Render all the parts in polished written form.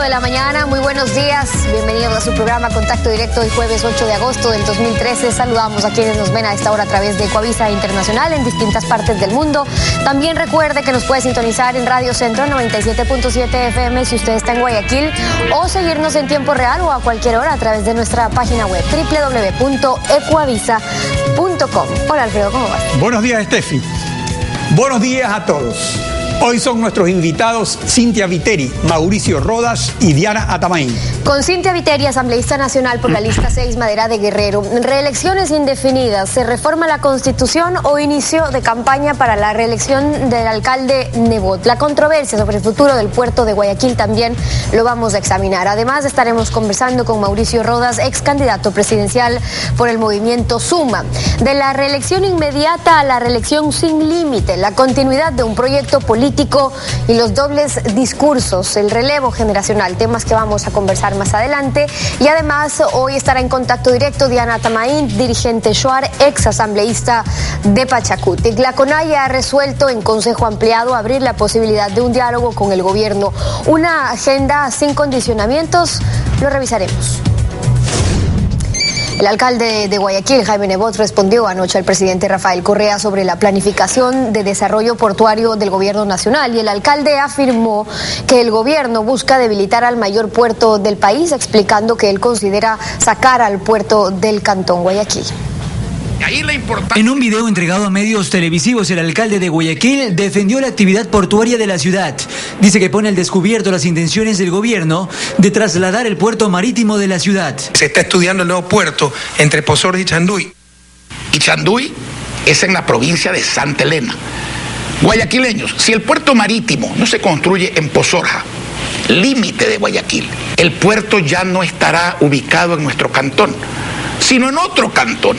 de la mañana, muy buenos días, bienvenidos a su programa Contacto Directo del jueves 8 de agosto del 2013. Saludamos a quienes nos ven a esta hora a través de Ecuavisa Internacional en distintas partes del mundo. También recuerde que nos puede sintonizar en Radio Centro 97.7 FM si usted está en Guayaquil, o seguirnos en tiempo real o a cualquier hora a través de nuestra página web www.ecuavisa.com. Hola Alfredo, ¿cómo vas? Buenos días, Steffi. Buenos días a todos. Hoy son nuestros invitados Cintia Viteri, Mauricio Rodas y Diana Atamaín. Con Cintia Viteri, asambleísta nacional por la lista 6 Madera de Guerrero. Reelecciones indefinidas. ¿Se reforma la Constitución o inicio de campaña para la reelección del alcalde Nebot? La controversia sobre el futuro del puerto de Guayaquil también lo vamos a examinar. Además, estaremos conversando con Mauricio Rodas, ex candidato presidencial por el movimiento Suma. De la reelección inmediata a la reelección sin límite, la continuidad de un proyecto político y los dobles discursos, el relevo generacional, temas que vamos a conversar más adelante. Y además hoy estará en contacto directo Diana Atamaín, dirigente Shuar, ex asambleísta de Pachacuti. La CONAIE ha resuelto en consejo ampliado abrir la posibilidad de un diálogo con el gobierno. Una agenda sin condicionamientos, lo revisaremos. El alcalde de Guayaquil, Jaime Nebot, respondió anoche al presidente Rafael Correa sobre la planificación de desarrollo portuario del gobierno nacional, y el alcalde afirmó que el gobierno busca debilitar al mayor puerto del país, explicando que él considera sacar al puerto del Cantón Guayaquil. En un video entregado a medios televisivos, el alcalde de Guayaquil defendió la actividad portuaria de la ciudad. Dice que pone al descubierto las intenciones del gobierno de trasladar el puerto marítimo de la ciudad. Se está estudiando el nuevo puerto entre Pozorja y Chanduy. Y Chanduy es en la provincia de Santa Elena. Guayaquileños, si el puerto marítimo no se construye en Pozorja, límite de Guayaquil, el puerto ya no estará ubicado en nuestro cantón, sino en otro cantón,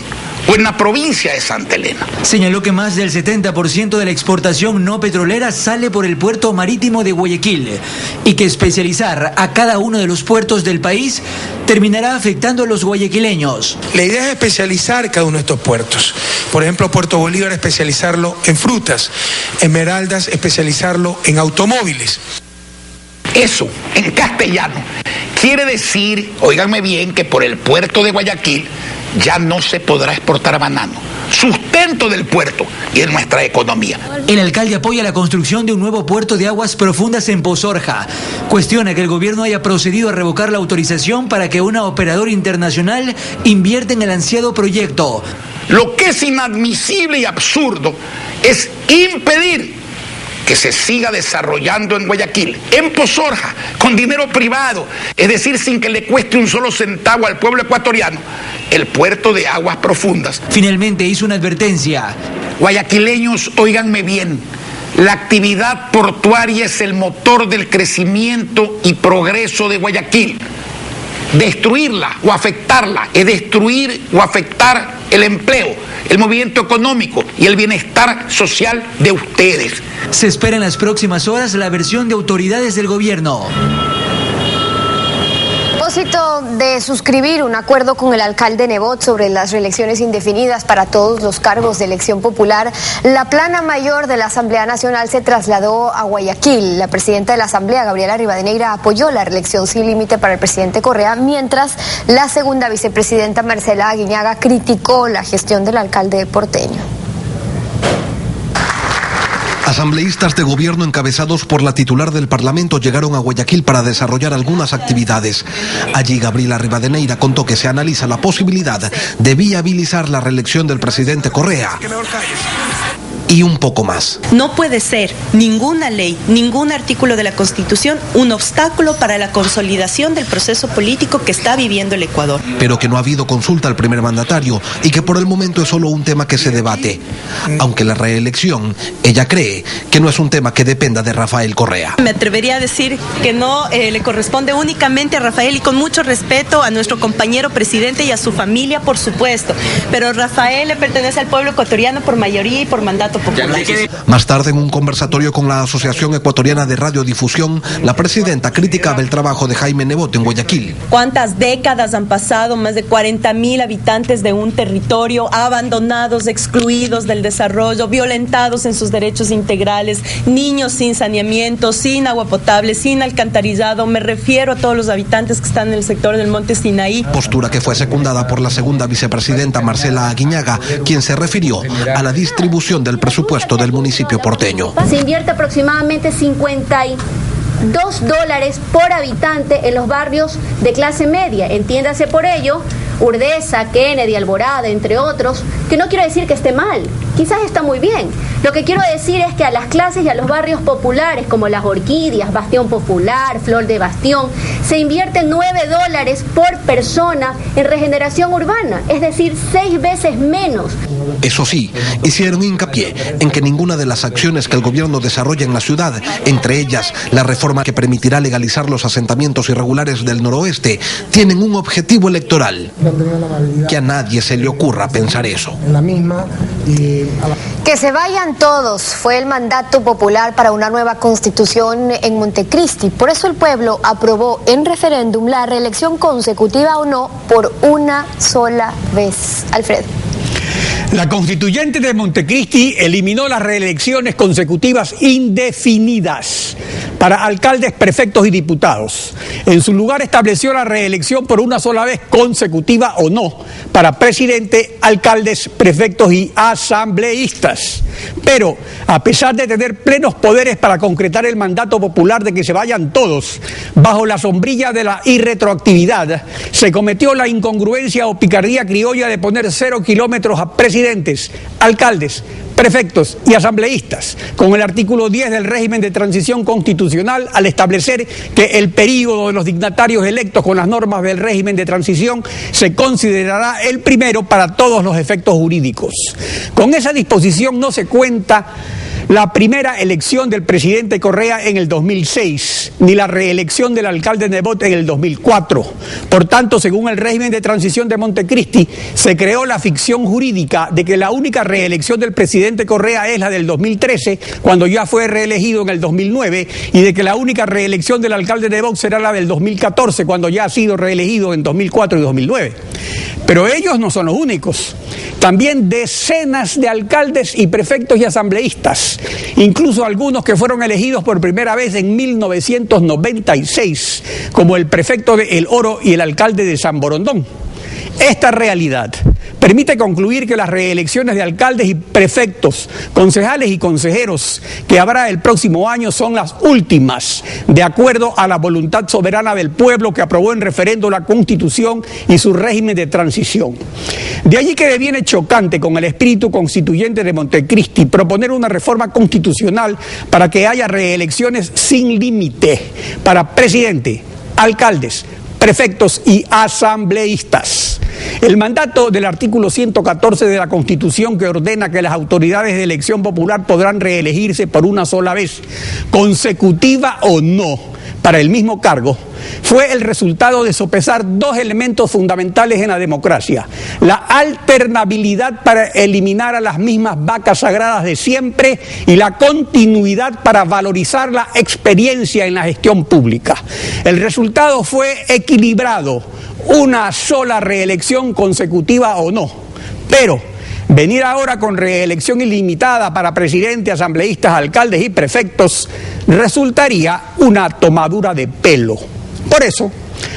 o en la provincia de Santa Elena. Señaló que más del 70% de la exportación no petrolera sale por el puerto marítimo de Guayaquil, y que especializar a cada uno de los puertos del país terminará afectando a los guayaquileños. La idea es especializar cada uno de estos puertos. Por ejemplo, Puerto Bolívar, especializarlo en frutas. Esmeraldas, especializarlo en automóviles. Eso, en castellano, quiere decir, óiganme bien, que por el puerto de Guayaquil ya no se podrá exportar banano, sustento del puerto y de nuestra economía. El alcalde apoya la construcción de un nuevo puerto de aguas profundas en Pozorja. Cuestiona que el gobierno haya procedido a revocar la autorización para que una operadora internacional invierta en el ansiado proyecto. Lo que es inadmisible y absurdo es impedir que se siga desarrollando en Guayaquil, en Pozorja, con dinero privado, es decir, sin que le cueste un solo centavo al pueblo ecuatoriano, el puerto de aguas profundas. Finalmente hizo una advertencia. Guayaquileños, óiganme bien, la actividad portuaria es el motor del crecimiento y progreso de Guayaquil. Destruirla o afectarla es destruir o afectar el empleo, el movimiento económico y el bienestar social de ustedes. Se espera en las próximas horas la versión de autoridades del gobierno. A propósito de suscribir un acuerdo con el alcalde Nebot sobre las reelecciones indefinidas para todos los cargos de elección popular, la plana mayor de la Asamblea Nacional se trasladó a Guayaquil. La presidenta de la Asamblea, Gabriela Rivadeneira, apoyó la reelección sin límite para el presidente Correa, mientras la segunda vicepresidenta, Marcela Aguiñaga, criticó la gestión del alcalde porteño. Asambleístas de gobierno encabezados por la titular del Parlamento llegaron a Guayaquil para desarrollar algunas actividades. Allí Gabriela Rivadeneira contó que se analiza la posibilidad de viabilizar la reelección del presidente Correa y un poco más. No puede ser ninguna ley, ningún artículo de la Constitución un obstáculo para la consolidación del proceso político que está viviendo el Ecuador. Pero que no ha habido consulta al primer mandatario y que por el momento es solo un tema que se debate. Aunque la reelección, ella cree que no es un tema que dependa de Rafael Correa. Me atrevería a decir que no le corresponde únicamente a Rafael, y con mucho respeto a nuestro compañero presidente y a su familia, por supuesto. Pero Rafael le pertenece al pueblo ecuatoriano por mayoría y por mandato voto popular. Más tarde, en un conversatorio con la Asociación Ecuatoriana de Radiodifusión, la presidenta criticaba el trabajo de Jaime Nebot en Guayaquil. ¿Cuántas décadas han pasado? Más de 40.000 habitantes de un territorio abandonados, excluidos del desarrollo, violentados en sus derechos integrales, niños sin saneamiento, sin agua potable, sin alcantarillado. Me refiero a todos los habitantes que están en el sector del Monte Sinaí. Postura que fue secundada por la segunda vicepresidenta Marcela Aguiñaga, quien se refirió a la distribución del presupuesto del municipio porteño. Se invierte aproximadamente $52 por habitante en los barrios de clase media. Entiéndase por ello, Urdesa, Kennedy, Alborada, entre otros, que no quiero decir que esté mal, quizás está muy bien. Lo que quiero decir es que a las clases y a los barrios populares como Las Orquídeas, Bastión Popular, Flor de Bastión, se invierten $9 por persona en regeneración urbana, es decir, 6 veces menos. Eso sí, hicieron hincapié en que ninguna de las acciones que el gobierno desarrolla en la ciudad, entre ellas la reforma que permitirá legalizar los asentamientos irregulares del noroeste, tienen un objetivo electoral. Que a nadie se le ocurra pensar eso. Que se vayan todos fue el mandato popular para una nueva constitución en Montecristi. Por eso el pueblo aprobó en referéndum la reelección consecutiva o no por una sola vez. Alfredo. La constituyente de Montecristi eliminó las reelecciones consecutivas indefinidas para alcaldes, prefectos y diputados. En su lugar estableció la reelección por una sola vez consecutiva o no para presidente, alcaldes, prefectos y asambleístas. Pero, a pesar de tener plenos poderes para concretar el mandato popular de que se vayan todos, bajo la sombrilla de la irretroactividad, se cometió la incongruencia o picardía criolla de poner 0 kilómetros a presidentes, alcaldes, prefectos y asambleístas, con el artículo 10 del régimen de transición constitucional, al establecer que el período de los dignatarios electos con las normas del régimen de transición se considerará el primero para todos los efectos jurídicos. Con esa disposición no se cuenta la primera elección del presidente Correa en el 2006, ni la reelección del alcalde Nebot en el 2004. Por tanto, según el régimen de transición de Montecristi, se creó la ficción jurídica de que la única reelección del presidente Correa es la del 2013, cuando ya fue reelegido en el 2009, y de que la única reelección del alcalde Nebot será la del 2014, cuando ya ha sido reelegido en 2004 y 2009. Pero ellos no son los únicos. También decenas de alcaldes y prefectos y asambleístas, incluso algunos que fueron elegidos por primera vez en 1996, como el prefecto de El Oro y el alcalde de San Borondón. Esta realidad permite concluir que las reelecciones de alcaldes y prefectos, concejales y consejeros que habrá el próximo año son las últimas, de acuerdo a la voluntad soberana del pueblo que aprobó en referendo la Constitución y su régimen de transición. De allí que deviene chocante con el espíritu constituyente de Montecristi proponer una reforma constitucional para que haya reelecciones sin límite para presidente, alcaldes, prefectos y asambleístas. El mandato del artículo 114 de la Constitución, que ordena que las autoridades de elección popular podrán reelegirse por una sola vez, consecutiva o no, para el mismo cargo, fue el resultado de sopesar dos elementos fundamentales en la democracia: la alternabilidad para eliminar a las mismas vacas sagradas de siempre y la continuidad para valorizar la experiencia en la gestión pública. El resultado fue equilibrado: una sola reelección consecutiva o no. Pero venir ahora con reelección ilimitada para presidente, asambleístas, alcaldes y prefectos resultaría una tomadura de pelo. Por eso,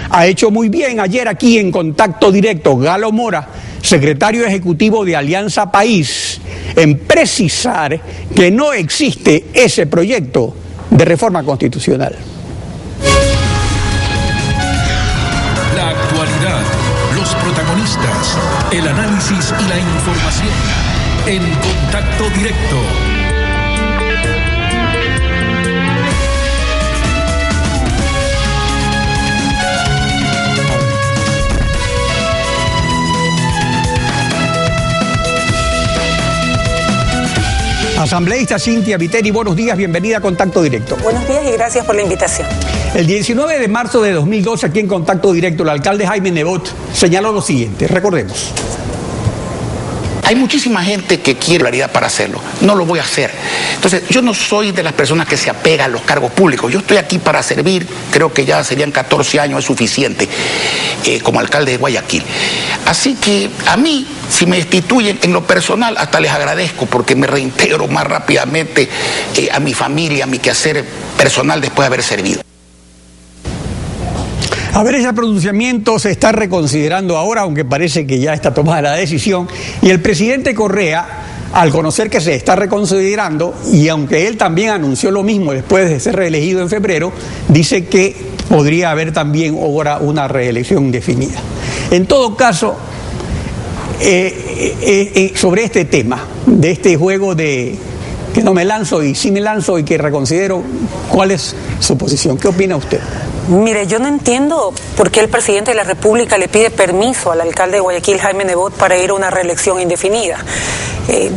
ha hecho muy bien ayer aquí en Contacto Directo Galo Mora, secretario ejecutivo de Alianza País, en precisar que no existe ese proyecto de reforma constitucional. La actualidad, los protagonistas, el análisis y la información en Contacto Directo. Asambleísta Cynthia Viteri, buenos días, bienvenida a Contacto Directo. Buenos días y gracias por la invitación. El 19 de marzo de 2012, aquí en Contacto Directo, el alcalde Jaime Nebot señaló lo siguiente, recordemos. Hay muchísima gente que quiere claridad para hacerlo. No lo voy a hacer. Entonces, yo no soy de las personas que se apega a los cargos públicos. Yo estoy aquí para servir. Creo que ya serían 14 años, es suficiente, como alcalde de Guayaquil. Así que a mí, si me destituyen en lo personal, hasta les agradezco, porque me reintegro más rápidamente a mi familia, a mi quehacer personal después de haber servido. A ver, ese pronunciamiento se está reconsiderando ahora, aunque parece que ya está tomada la decisión, y el presidente Correa, al conocer que se está reconsiderando, y aunque él también anunció lo mismo después de ser reelegido en febrero, dice que podría haber también ahora una reelección indefinida. En todo caso, sobre este tema, de este juego de que no me lanzo y sí me lanzo y que reconsidero, ¿cuál es su posición? ¿Qué opina usted? Mire, yo no entiendo por qué el presidente de la República le pide permiso al alcalde de Guayaquil, Jaime Nebot, para ir a una reelección indefinida.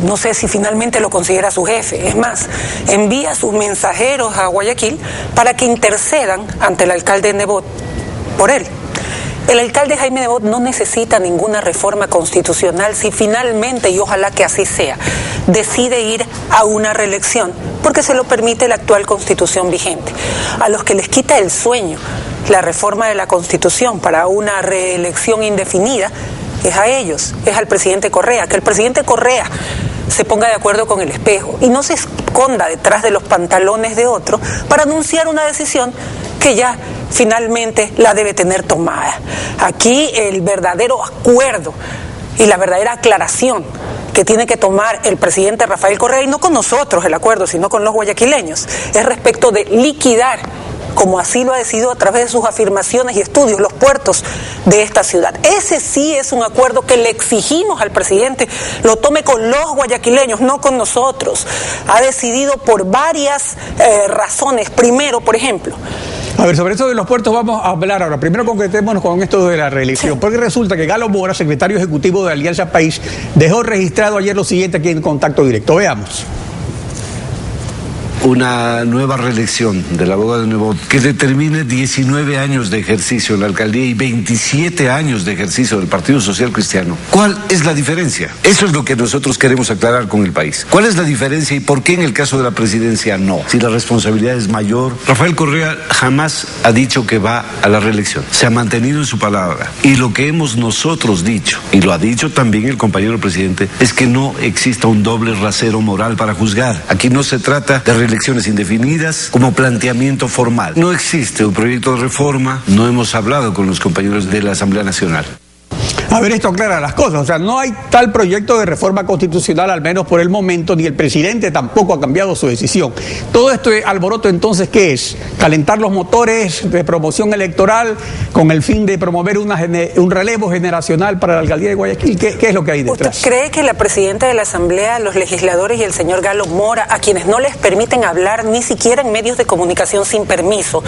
No sé si finalmente lo considera su jefe. Es más, envía a sus mensajeros a Guayaquil para que intercedan ante el alcalde Nebot por él. El alcalde Jaime Nebot no necesita ninguna reforma constitucional si finalmente, y ojalá que así sea, decide ir a una reelección, porque se lo permite la actual Constitución vigente. A los que les quita el sueño la reforma de la Constitución para una reelección indefinida, es a ellos, es al presidente Correa. Que el presidente Correa se ponga de acuerdo con el espejo y no se esconda detrás de los pantalones de otro para anunciar una decisión que ya finalmente la debe tener tomada. Aquí el verdadero acuerdo y la verdadera aclaración que tiene que tomar el presidente Rafael Correa, y no con nosotros el acuerdo, sino con los guayaquileños, es respecto de liquidar, como así lo ha decidido a través de sus afirmaciones y estudios, los puertos de esta ciudad. Ese sí es un acuerdo que le exigimos al presidente lo tome con los guayaquileños, no con nosotros. Ha decidido por varias razones. Primero, por ejemplo, a ver, sobre eso de los puertos vamos a hablar ahora. Primero concretémonos con esto de la reelección, porque resulta que Galo Mora, secretario ejecutivo de Alianza País, dejó registrado ayer lo siguiente aquí en Contacto Directo. Veamos. Una nueva reelección del abogado Nebot que determine 19 años de ejercicio en la alcaldía y 27 años de ejercicio del Partido Social Cristiano. ¿Cuál es la diferencia? Eso es lo que nosotros queremos aclarar con el país. ¿Cuál es la diferencia y por qué en el caso de la presidencia no? Si la responsabilidad es mayor. Rafael Correa jamás ha dicho que va a la reelección. Se ha mantenido en su palabra. Y lo que hemos nosotros dicho, y lo ha dicho también el compañero presidente, es que no exista un doble rasero moral para juzgar. Aquí no se trata de reelecciones indefinidas como planteamiento formal. No existe un proyecto de reforma, no hemos hablado con los compañeros de la Asamblea Nacional. A ver, esto aclara las cosas, o sea, no hay tal proyecto de reforma constitucional, al menos por el momento, ni el presidente tampoco ha cambiado su decisión. Todo esto alboroto, entonces, ¿qué es? Calentar los motores de promoción electoral con el fin de promover un relevo generacional para la alcaldía de Guayaquil. ¿Qué es lo que hay detrás? ¿Usted cree que la presidenta de la Asamblea, los legisladores y el señor Galo Mora, a quienes no les permiten hablar ni siquiera en medios de comunicación sin permiso,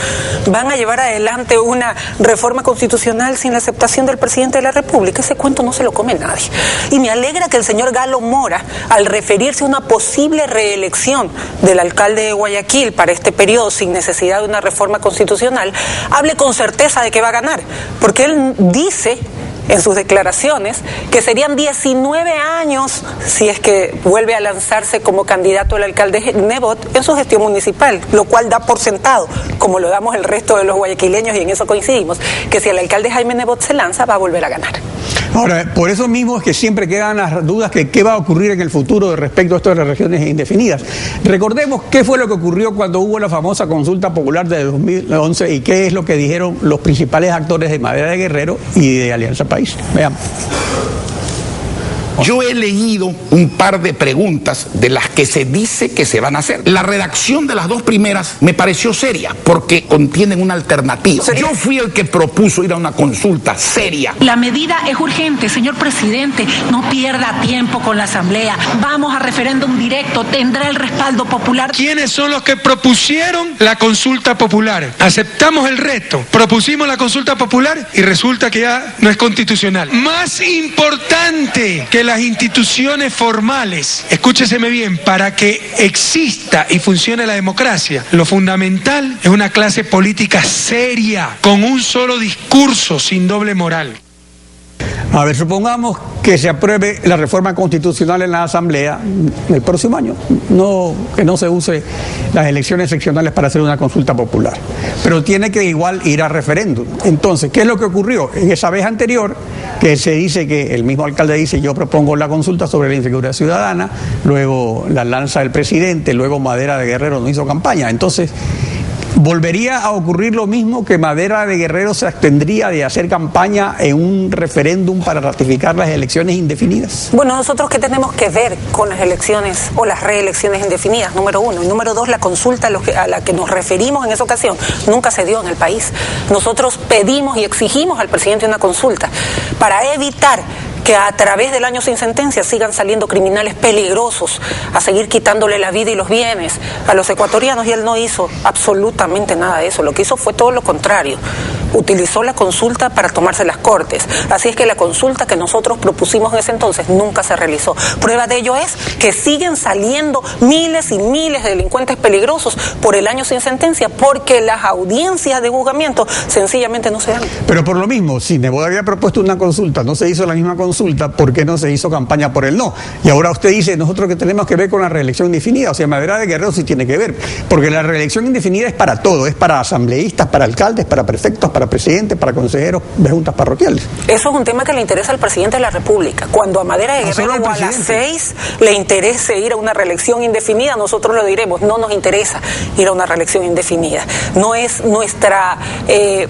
van a llevar adelante una reforma constitucional sin la aceptación del presidente de la República? Ese cuento no se lo come nadie. Y me alegra que el señor Galo Mora, al referirse a una posible reelección del alcalde de Guayaquil para este periodo sin necesidad de una reforma constitucional, hable con certeza de que va a ganar. Porque él dice en sus declaraciones que serían 19 años si es que vuelve a lanzarse como candidato el alcalde Nebot en su gestión municipal, lo cual da por sentado, como lo damos el resto de los guayaquileños, y en eso coincidimos, que si el alcalde Jaime Nebot se lanza, va a volver a ganar. Ahora, por eso mismo es que siempre quedan las dudas que qué va a ocurrir en el futuro respecto a esto de las regiones indefinidas. Recordemos qué fue lo que ocurrió cuando hubo la famosa consulta popular de 2011 y qué es lo que dijeron los principales actores de Madera de Guerrero y de Alianza País. Veamos. Yo he leído un par de preguntas de las que se dice que se van a hacer. La redacción de las dos primeras me pareció seria porque contienen una alternativa. Yo fui el que propuso ir a una consulta seria. La medida es urgente, señor presidente. No pierda tiempo con la Asamblea. Vamos a referéndum directo. Tendrá el respaldo popular. ¿Quiénes son los que propusieron la consulta popular? Aceptamos el reto. Propusimos la consulta popular y resulta que ya no es constitucional. Más importante que las instituciones formales, escúcheseme bien, para que exista y funcione la democracia, lo fundamental es una clase política seria, con un solo discurso, sin doble moral. A ver, supongamos que se apruebe la reforma constitucional en la Asamblea el próximo año. Que no se use las elecciones seccionales para hacer una consulta popular. Pero tiene que igual ir a referéndum. Entonces, ¿qué es lo que ocurrió? En esa vez anterior, que se dice que el mismo alcalde dice, yo propongo la consulta sobre la inseguridad ciudadana, luego la lanza del presidente, luego Madera de Guerrero no hizo campaña. Entonces, ¿volvería a ocurrir lo mismo, que Madera de Guerrero se abstendría de hacer campaña en un referéndum para ratificar las elecciones indefinidas? Bueno, nosotros ¿qué tenemos que ver con las elecciones o las reelecciones indefinidas? Número uno. Y número dos, la consulta a la que nos referimos en esa ocasión nunca se dio en el país. Nosotros pedimos y exigimos al presidente una consulta para evitar que a través del año sin sentencia sigan saliendo criminales peligrosos a seguir quitándole la vida y los bienes a los ecuatorianos, y él no hizo absolutamente nada de eso. Lo que hizo fue todo lo contrario. Utilizó la consulta para tomarse las cortes. Así es que la consulta que nosotros propusimos en ese entonces nunca se realizó. Prueba de ello es que siguen saliendo miles y miles de delincuentes peligrosos por el año sin sentencia, porque las audiencias de juzgamiento sencillamente no se dan. Pero por lo mismo, si Nebot había propuesto una consulta, no se hizo la misma consulta, ¿por qué no se hizo campaña por el no? Y ahora usted dice, nosotros que tenemos que ver con la reelección indefinida. O sea, Madera de Guerrero sí tiene que ver, porque la reelección indefinida es para todo, es para asambleístas, para alcaldes, para prefectos, para presidentes, para consejeros de juntas parroquiales. Eso es un tema que le interesa al presidente de la República. Cuando a Madera de Guerrero o a las 6 le interese ir a una reelección indefinida, nosotros lo diremos, no nos interesa ir a una reelección indefinida. No es nuestra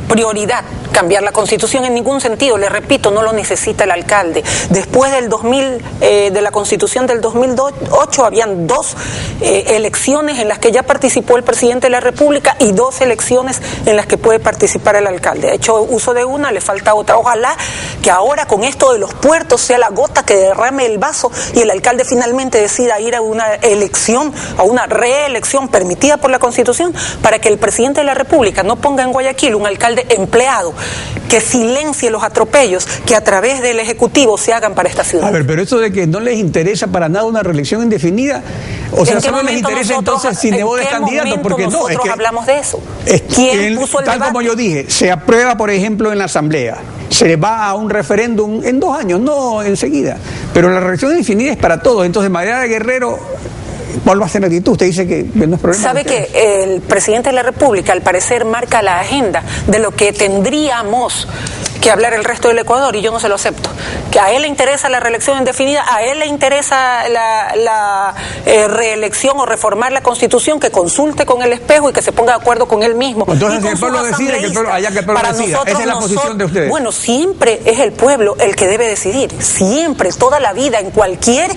prioridad cambiar la Constitución en ningún sentido. Le repito, no lo necesita el alcalde. Después de la Constitución del 2008 habían 2 elecciones en las que ya participó el presidente de la República y 2 elecciones en las que puede participar el alcalde. Ha hecho uso de una, le falta otra. Ojalá que ahora con esto de los puertos sea la gota que derrame el vaso y el alcalde finalmente decida ir a una elección, a una reelección permitida por la Constitución, para que el presidente de la República no ponga en Guayaquil un alcalde empleado que silencie los atropellos que a través del Ejecutivo se hagan para esta ciudad. A ver, pero eso de que no les interesa para nada una reelección indefinida, o sea, solo les interesa entonces si Nebot es candidato, porque no, nosotros es que hablamos de eso. ¿Quién puso el debate? Tal como yo dije, se aprueba, por ejemplo, en la Asamblea, se va a un referéndum en 2 años, no enseguida, pero la reelección indefinida es para todos. Entonces, Madera de Guerrero, ¿cuál va a ser la actitud? Usted dice que no es problema. Sabe que el presidente de la República, al parecer, marca la agenda de lo que tendríamos que hablar el resto del Ecuador, y yo no se lo acepto. Que a él le interesa la reelección indefinida, a él le interesa la reelección o reformar la Constitución, que consulte con el espejo y que se ponga de acuerdo con él mismo. Entonces, si el pueblo decide, que el pueblo decida. Esa es la posición de ustedes. Bueno, siempre es el pueblo el que debe decidir. Siempre, toda la vida, en cualquier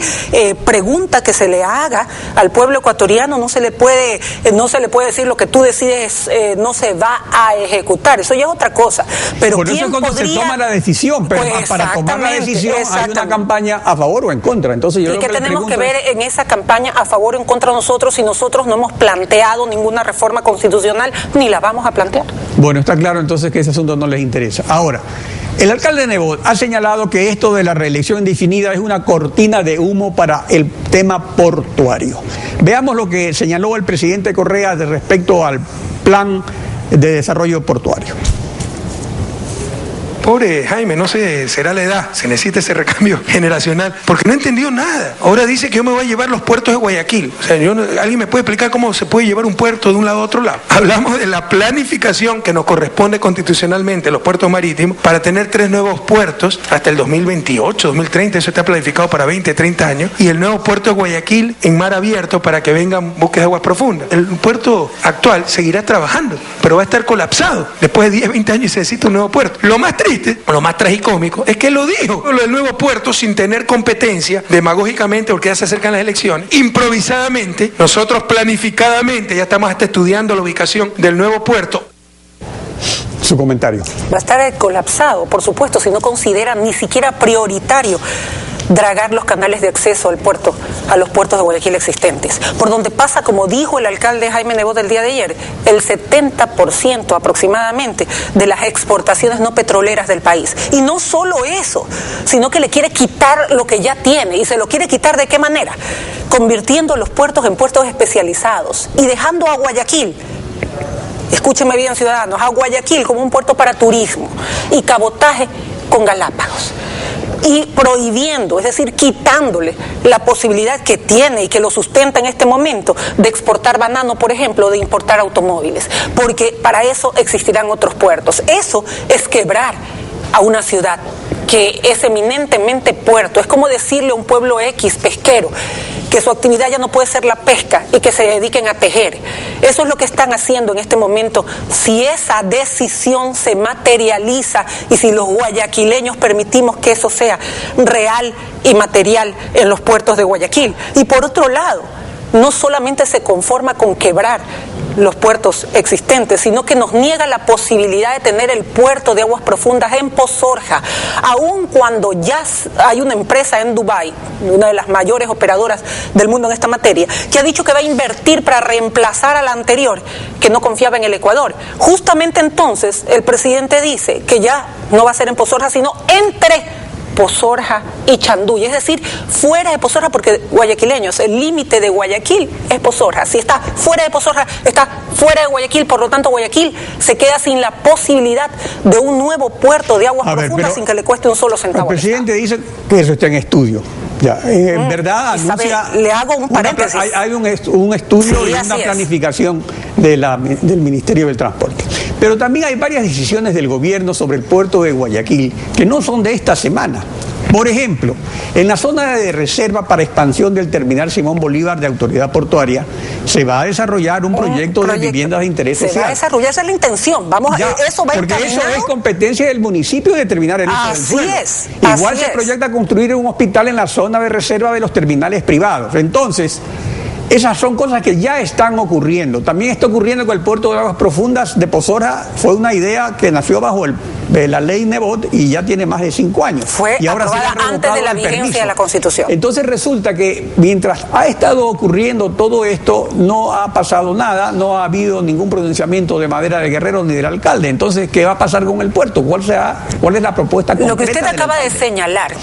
pregunta que se le haga al pueblo ecuatoriano, no se le puede decir lo que tú decides no se va a ejecutar. Eso ya es otra cosa. Pero por eso cuando se toma la decisión, pero pues para tomar la decisión hay una campaña a favor o en contra. Entonces yo ¿Y qué tenemos que ver en esa campaña a favor o en contra nosotros si nosotros no hemos planteado ninguna reforma constitucional ni la vamos a plantear? Bueno, está claro entonces que ese asunto no les interesa. Ahora, el alcalde Nebot ha señalado que esto de la reelección indefinida es una cortina de humo para el tema portuario. Veamos lo que señaló el presidente Correa respecto al plan de desarrollo portuario. Pobre Jaime, no sé, será la edad, se necesita ese recambio generacional, porque no entendió nada. Ahora dice que yo me voy a llevar los puertos de Guayaquil. O sea, ¿alguien me puede explicar cómo se puede llevar un puerto de un lado a otro lado? Hablamos de la planificación que nos corresponde constitucionalmente, los puertos marítimos, para tener 3 nuevos puertos hasta el 2028, 2030, eso está planificado para 20, 30 años, y el nuevo puerto de Guayaquil en mar abierto para que vengan buques de aguas profundas. El puerto actual seguirá trabajando, pero va a estar colapsado después de 10, 20 años y se necesita un nuevo puerto. Lo más triste, lo más tragicómico, es que lo dijo, lo del nuevo puerto sin tener competencia, demagógicamente, porque ya se acercan las elecciones, improvisadamente, nosotros planificadamente, ya estamos hasta estudiando la ubicación del nuevo puerto. Su comentario. Va a estar colapsado, por supuesto, si no consideran ni siquiera prioritario dragar los canales de acceso al puerto, a los puertos de Guayaquil existentes, por donde pasa, como dijo el alcalde Jaime Nebot el día de ayer, el 70% aproximadamente de las exportaciones no petroleras del país. Y no solo eso, sino que le quiere quitar lo que ya tiene, y se lo quiere quitar ¿de qué manera? Convirtiendo los puertos en puertos especializados y dejando a Guayaquil, escúcheme bien ciudadanos, a Guayaquil como un puerto para turismo y cabotaje con Galápagos. y prohibiendo, es decir, quitándole la posibilidad que tiene y que lo sustenta en este momento de exportar banano, por ejemplo, o de importar automóviles, porque para eso existirán otros puertos. Eso es quebrar a una ciudad que es eminentemente puerto. Es como decirle a un pueblo X pesquero que su actividad ya no puede ser la pesca y que se dediquen a tejer. Eso es lo que están haciendo en este momento. Si esa decisión se materializa y si los guayaquileños permitimos que eso sea real y material en los puertos de Guayaquil. Y por otro lado, no solamente se conforma con quebrar los puertos existentes, sino que nos niega la posibilidad de tener el puerto de aguas profundas en Pozorja, aun cuando ya hay una empresa en Dubái, una de las mayores operadoras del mundo en esta materia, que ha dicho que va a invertir para reemplazar a la anterior, que no confiaba en el Ecuador. Justamente entonces el presidente dice que ya no va a ser en Pozorja, sino entre Pozorja y Chanduy, es decir, fuera de Pozorja, porque guayaquileños, el límite de Guayaquil es Pozorja. Si está fuera de Pozorja, está fuera de Guayaquil, por lo tanto Guayaquil se queda sin la posibilidad de un nuevo puerto de aguas profundas sin que le cueste un solo centavo. El presidente dice que eso está en estudio. Ya, en verdad anuncia... Le hago un paréntesis. Hay un estudio y una planificación del Ministerio del Transporte. Pero también hay varias decisiones del gobierno sobre el puerto de Guayaquil que no son de esta semana. Por ejemplo, en la zona de reserva para expansión del terminal Simón Bolívar de Autoridad Portuaria se va a desarrollar un proyecto de viviendas de interés social. Se va a desarrollar, esa es la intención. Eso va porque eso es competencia del municipio de determinar el uso del suelo. Igual se proyecta construir un hospital en la zona de reserva de los terminales privados. Entonces, esas son cosas que ya están ocurriendo. También está ocurriendo con el puerto de aguas profundas de Pozorja. Fue una idea que nació bajo la ley Nebot y ya tiene más de 5 años. Fue y ahora aprobada antes de la vigencia de la Constitución. Entonces resulta que mientras ha estado ocurriendo todo esto, no ha pasado nada, no ha habido ningún pronunciamiento de Madera de Guerrero ni del alcalde. Entonces, ¿qué va a pasar con el puerto? ¿Cuál es la propuesta concreta? Lo que usted acaba de señalar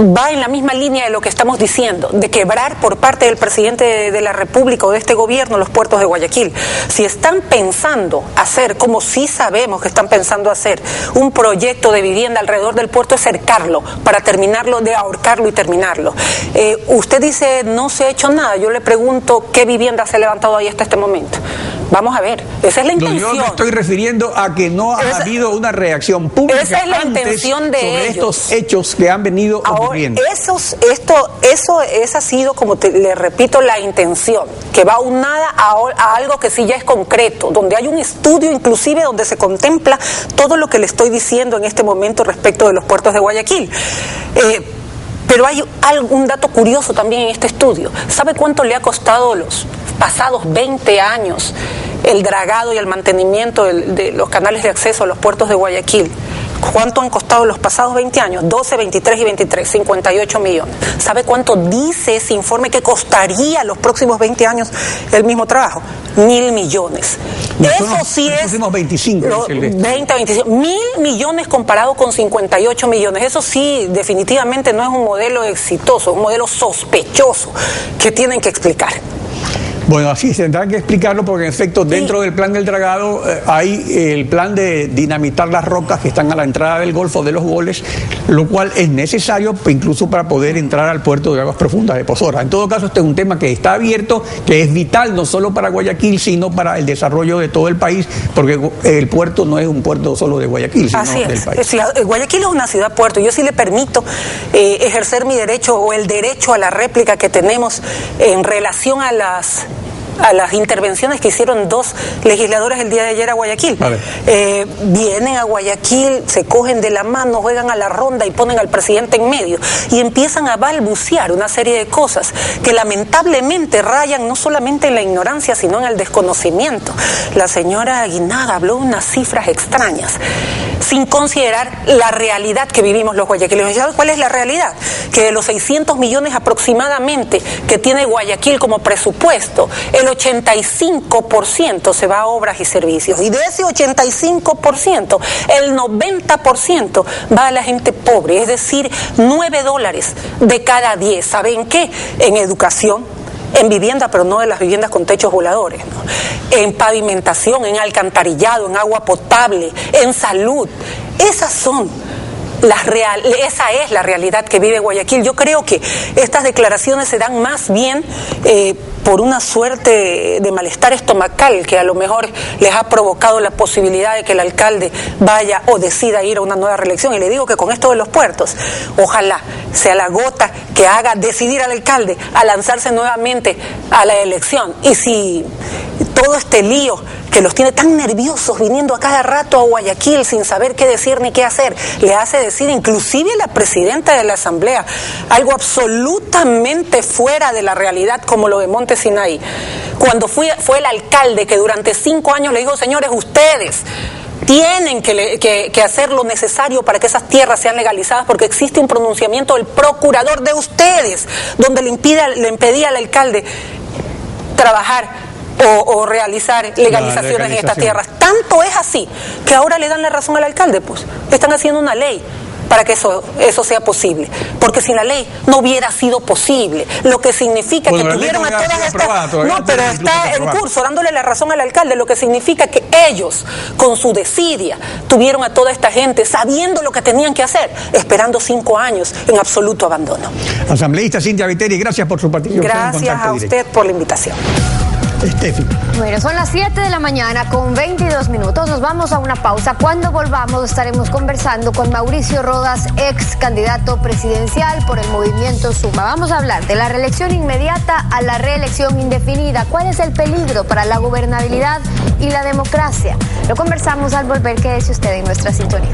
va en la misma línea de lo que estamos diciendo, de quebrar por parte del presidente de la República o de este gobierno los puertos de Guayaquil. Si están pensando hacer, como sí sabemos que están pensando hacer, un proyecto de vivienda alrededor del puerto, es cercarlo para terminarlo, de ahorcarlo y terminarlo. Usted dice, no se ha hecho nada. Yo le pregunto, ¿qué vivienda se ha levantado ahí hasta este momento? Vamos a ver, esa es la intención. Yo me estoy refiriendo a que no ha habido una reacción pública. Esa es la intención de sobre ellos. Estos hechos que han venido ocurriendo. Esa ha sido, como le repito, la intención, que va unada a algo que sí ya es concreto, donde hay un estudio inclusive donde se contempla todo lo que le estoy diciendo en este momento respecto de los puertos de Guayaquil. Pero hay un dato curioso también en este estudio. ¿Sabe cuánto le ha costado los pasados 20 años el dragado y el mantenimiento de los canales de acceso a los puertos de Guayaquil? ¿Cuánto han costado los pasados 20 años? 12, 23 y 23, 58 millones. ¿Sabe cuánto dice ese informe que costaría los próximos 20 años el mismo trabajo? 1.000 millones. Eso sí es... 25. 20, 25. 1.000 millones comparado con 58 millones. Eso sí, definitivamente no es un modelo exitoso, es un modelo sospechoso que tienen que explicar. Bueno, así se tendrá que explicarlo porque en efecto dentro del plan del dragado hay el plan de dinamitar las rocas que están a la entrada del Golfo de los Goles, lo cual es necesario incluso para poder entrar al puerto de aguas profundas de Pozorja. En todo caso, este es un tema que está abierto, que es vital no solo para Guayaquil, sino para el desarrollo de todo el país, porque el puerto no es un puerto solo de Guayaquil, sino del país. Guayaquil es una ciudad-puerto. Yo sí le permito ejercer mi derecho o el derecho a la réplica que tenemos en relación a las intervenciones que hicieron 2 legisladores el día de ayer a Guayaquil. Vienen a Guayaquil, se cogen de la mano, juegan a la ronda y ponen al presidente en medio y empiezan a balbucear una serie de cosas que lamentablemente rayan no solamente en la ignorancia, sino en el desconocimiento. La señora Aguinaga habló de unas cifras extrañas, sin considerar la realidad que vivimos los guayaquileños. ¿Sabes cuál es la realidad? Que de los 600 millones aproximadamente que tiene Guayaquil como presupuesto, el 85% se va a obras y servicios. Y de ese 85%, el 90% va a la gente pobre, es decir, $9 de cada 10. ¿Saben qué? En educación, en vivienda, pero no de las viviendas con techos voladores, ¿no? En pavimentación, en alcantarillado, en agua potable, en salud. Esas son esa es la realidad que vive Guayaquil. Yo creo que estas declaraciones se dan más bien por una suerte de malestar estomacal que a lo mejor les ha provocado la posibilidad de que el alcalde vaya o decida ir a una nueva reelección. Y le digo que con esto de los puertos, ojalá sea la gota que haga decidir al alcalde a lanzarse nuevamente a la elección. Y si todo este lío que los tiene tan nerviosos viniendo a cada rato a Guayaquil sin saber qué decir ni qué hacer, le hace decir inclusive la presidenta de la Asamblea algo absolutamente fuera de la realidad como lo de Monte Sinaí, cuando fue el alcalde que durante 5 años le dijo: señores, ustedes tienen que hacer lo necesario para que esas tierras sean legalizadas, porque existe un pronunciamiento del procurador de ustedes donde le impedía al alcalde trabajar o realizar legalizaciones en estas tierras. Tanto es así que ahora le dan la razón al alcalde, pues están haciendo una ley para que eso sea posible, porque sin la ley no hubiera sido posible, lo que significa que tuvieron a todas estas... No, pero está en curso, dándole la razón al alcalde, lo que significa que ellos, con su desidia, tuvieron a toda esta gente sabiendo lo que tenían que hacer, esperando 5 años en absoluto abandono. Asambleísta Cintia Viteri, gracias por su participación. Gracias a usted por la invitación. Estefi. Bueno, son las 7 de la mañana con 22 minutos. Nos vamos a una pausa. Cuando volvamos estaremos conversando con Mauricio Rodas, ex candidato presidencial por el Movimiento Suma. Vamos a hablar de la reelección inmediata a la reelección indefinida. ¿Cuál es el peligro para la gobernabilidad y la democracia? Lo conversamos al volver. Quédese usted en nuestra sintonía.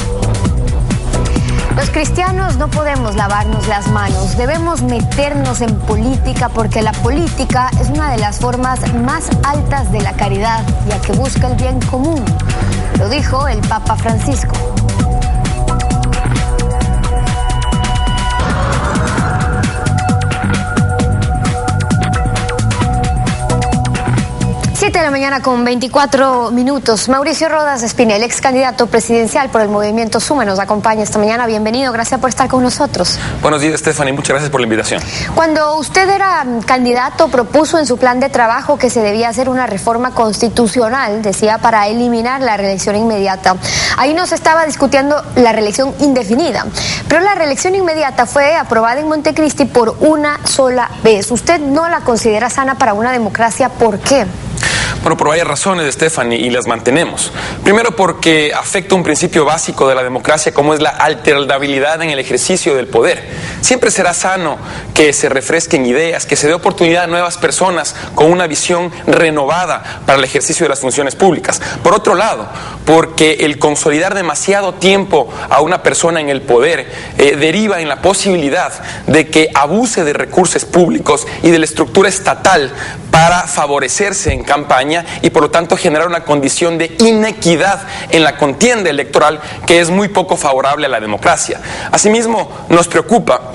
Los cristianos no podemos lavarnos las manos, debemos meternos en política porque la política es una de las formas más altas de la caridad, ya que busca el bien común. Lo dijo el Papa Francisco. De la mañana con 24 minutos. Mauricio Rodas Espinel, ex candidato presidencial por el Movimiento Suma, nos acompaña esta mañana. Bienvenido, gracias por estar con nosotros. Buenos días, Stephanie, muchas gracias por la invitación. Cuando usted era candidato, propuso en su plan de trabajo que se debía hacer una reforma constitucional, decía, para eliminar la reelección inmediata. Ahí no se estaba discutiendo la reelección indefinida, pero la reelección inmediata fue aprobada en Montecristi por una sola vez. ¿Usted no la considera sana para una democracia? ¿Por qué? Bueno, por varias razones, Stephanie, y las mantenemos. Primero, porque afecta un principio básico de la democracia, como es la alternabilidad en el ejercicio del poder. Siempre será sano que se refresquen ideas, que se dé oportunidad a nuevas personas con una visión renovada para el ejercicio de las funciones públicas. Por otro lado, porque el consolidar demasiado tiempo a una persona en el poder deriva en la posibilidad de que abuse de recursos públicos y de la estructura estatal para favorecerse en campaña y por lo tanto generar una condición de inequidad en la contienda electoral que es muy poco favorable a la democracia. Asimismo, nos preocupa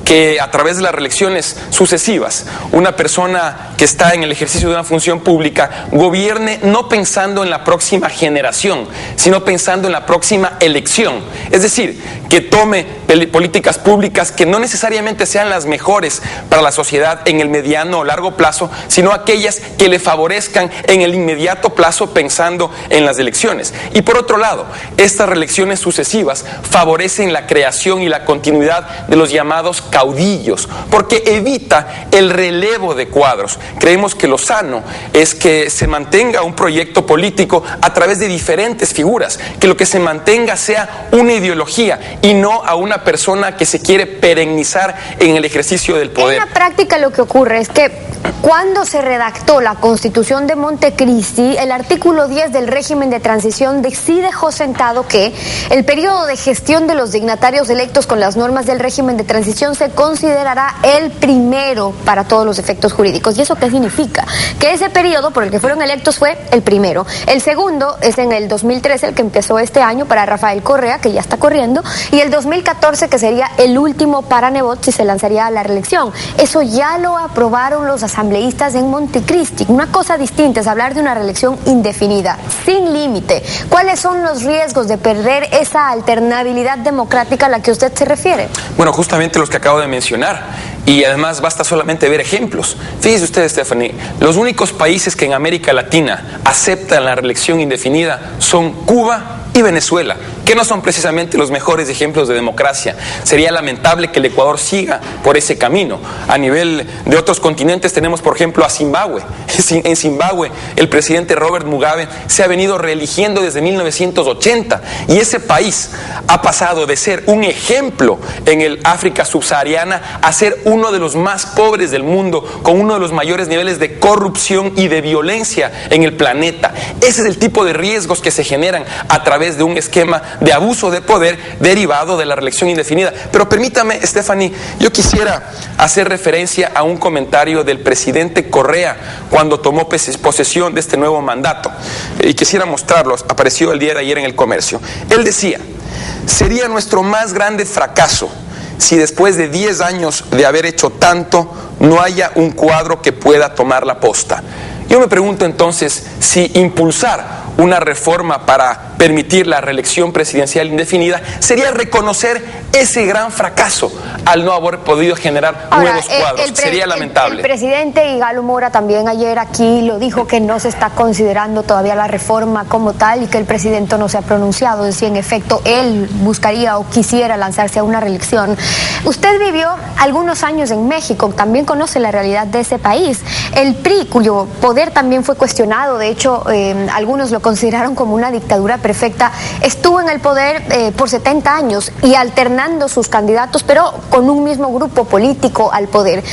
que a través de las reelecciones sucesivas una persona que está en el ejercicio de una función pública gobierne no pensando en la próxima generación, sino pensando en la próxima elección. Es decir, que tome políticas públicas que no necesariamente sean las mejores para la sociedad en el mediano o largo plazo, sino aquellas que le favorezcan en el inmediato plazo pensando en las elecciones. Y por otro lado, estas reelecciones sucesivas favorecen la creación y la continuidad de los llamados caudillos, porque evita el relevo de cuadros. Creemos que lo sano es que se mantenga un proyecto político a través de diferentes figuras, que lo que se mantenga sea una ideología y no a una persona que se quiere perennizar en el ejercicio del poder. En la práctica lo que ocurre es que cuando se redactó la Constitución de Montecristi, el artículo 10 del régimen de transición sí dejó sentado que el periodo de gestión de los dignatarios electos con las normas del régimen de transición se considerará el primero para todos los efectos jurídicos. ¿Y eso qué significa? Que ese periodo por el que fueron electos fue el primero. El segundo es en el 2013, el que empezó este año para Rafael Correa, que ya está corriendo, y el 2014, que sería el último para Nebot, si se lanzaría a la reelección. Eso ya lo aprobaron los asambleístas en Montecristi. Una cosa distinta es hablar de una reelección indefinida, sin límite. ¿Cuáles son los riesgos de perder esa alternabilidad democrática a la que usted se refiere? Bueno, justamente los que acabo de mencionar. Y además basta solamente ver ejemplos. Fíjese usted, Stephanie, los únicos países que en América Latina aceptan la reelección indefinida son Cuba y Venezuela, que no son precisamente los mejores ejemplos de democracia. Sería lamentable que el Ecuador siga por ese camino. A nivel de otros continentes tenemos, por ejemplo, a Zimbabue. En Zimbabue, el presidente Robert Mugabe se ha venido reeligiendo desde 1980 y ese país ha pasado de ser un ejemplo en el África subsahariana a ser uno de los más pobres del mundo, con uno de los mayores niveles de corrupción y de violencia en el planeta. Ese es el tipo de riesgos que se generan a través de un esquema de abuso de poder derivado de la reelección indefinida. Pero permítame, Stephanie, yo quisiera hacer referencia a un comentario del presidente Correa cuando tomó posesión de este nuevo mandato. Y quisiera mostrarlo, apareció el día de ayer en El Comercio. Él decía: sería nuestro más grande fracaso si después de 10 años de haber hecho tanto, no haya un cuadro que pueda tomar la posta. Yo me pregunto entonces si impulsar una reforma para permitir la reelección presidencial indefinida sería reconocer ese gran fracaso al no haber podido generar nuevos cuadros. Sería lamentable. El presidente Igalo Mora también ayer aquí lo dijo, que no se está considerando todavía la reforma como tal y que el presidente no se ha pronunciado de si en efecto él buscaría o quisiera lanzarse a una reelección. Usted vivió algunos años en México, también conoce la realidad de ese país. El PRI, cuyo poder también fue cuestionado, de hecho algunos lo consideraron como una dictadura perfecta, estuvo en el poder por 70 años y alternando sus candidatos, pero con un mismo grupo político al poder.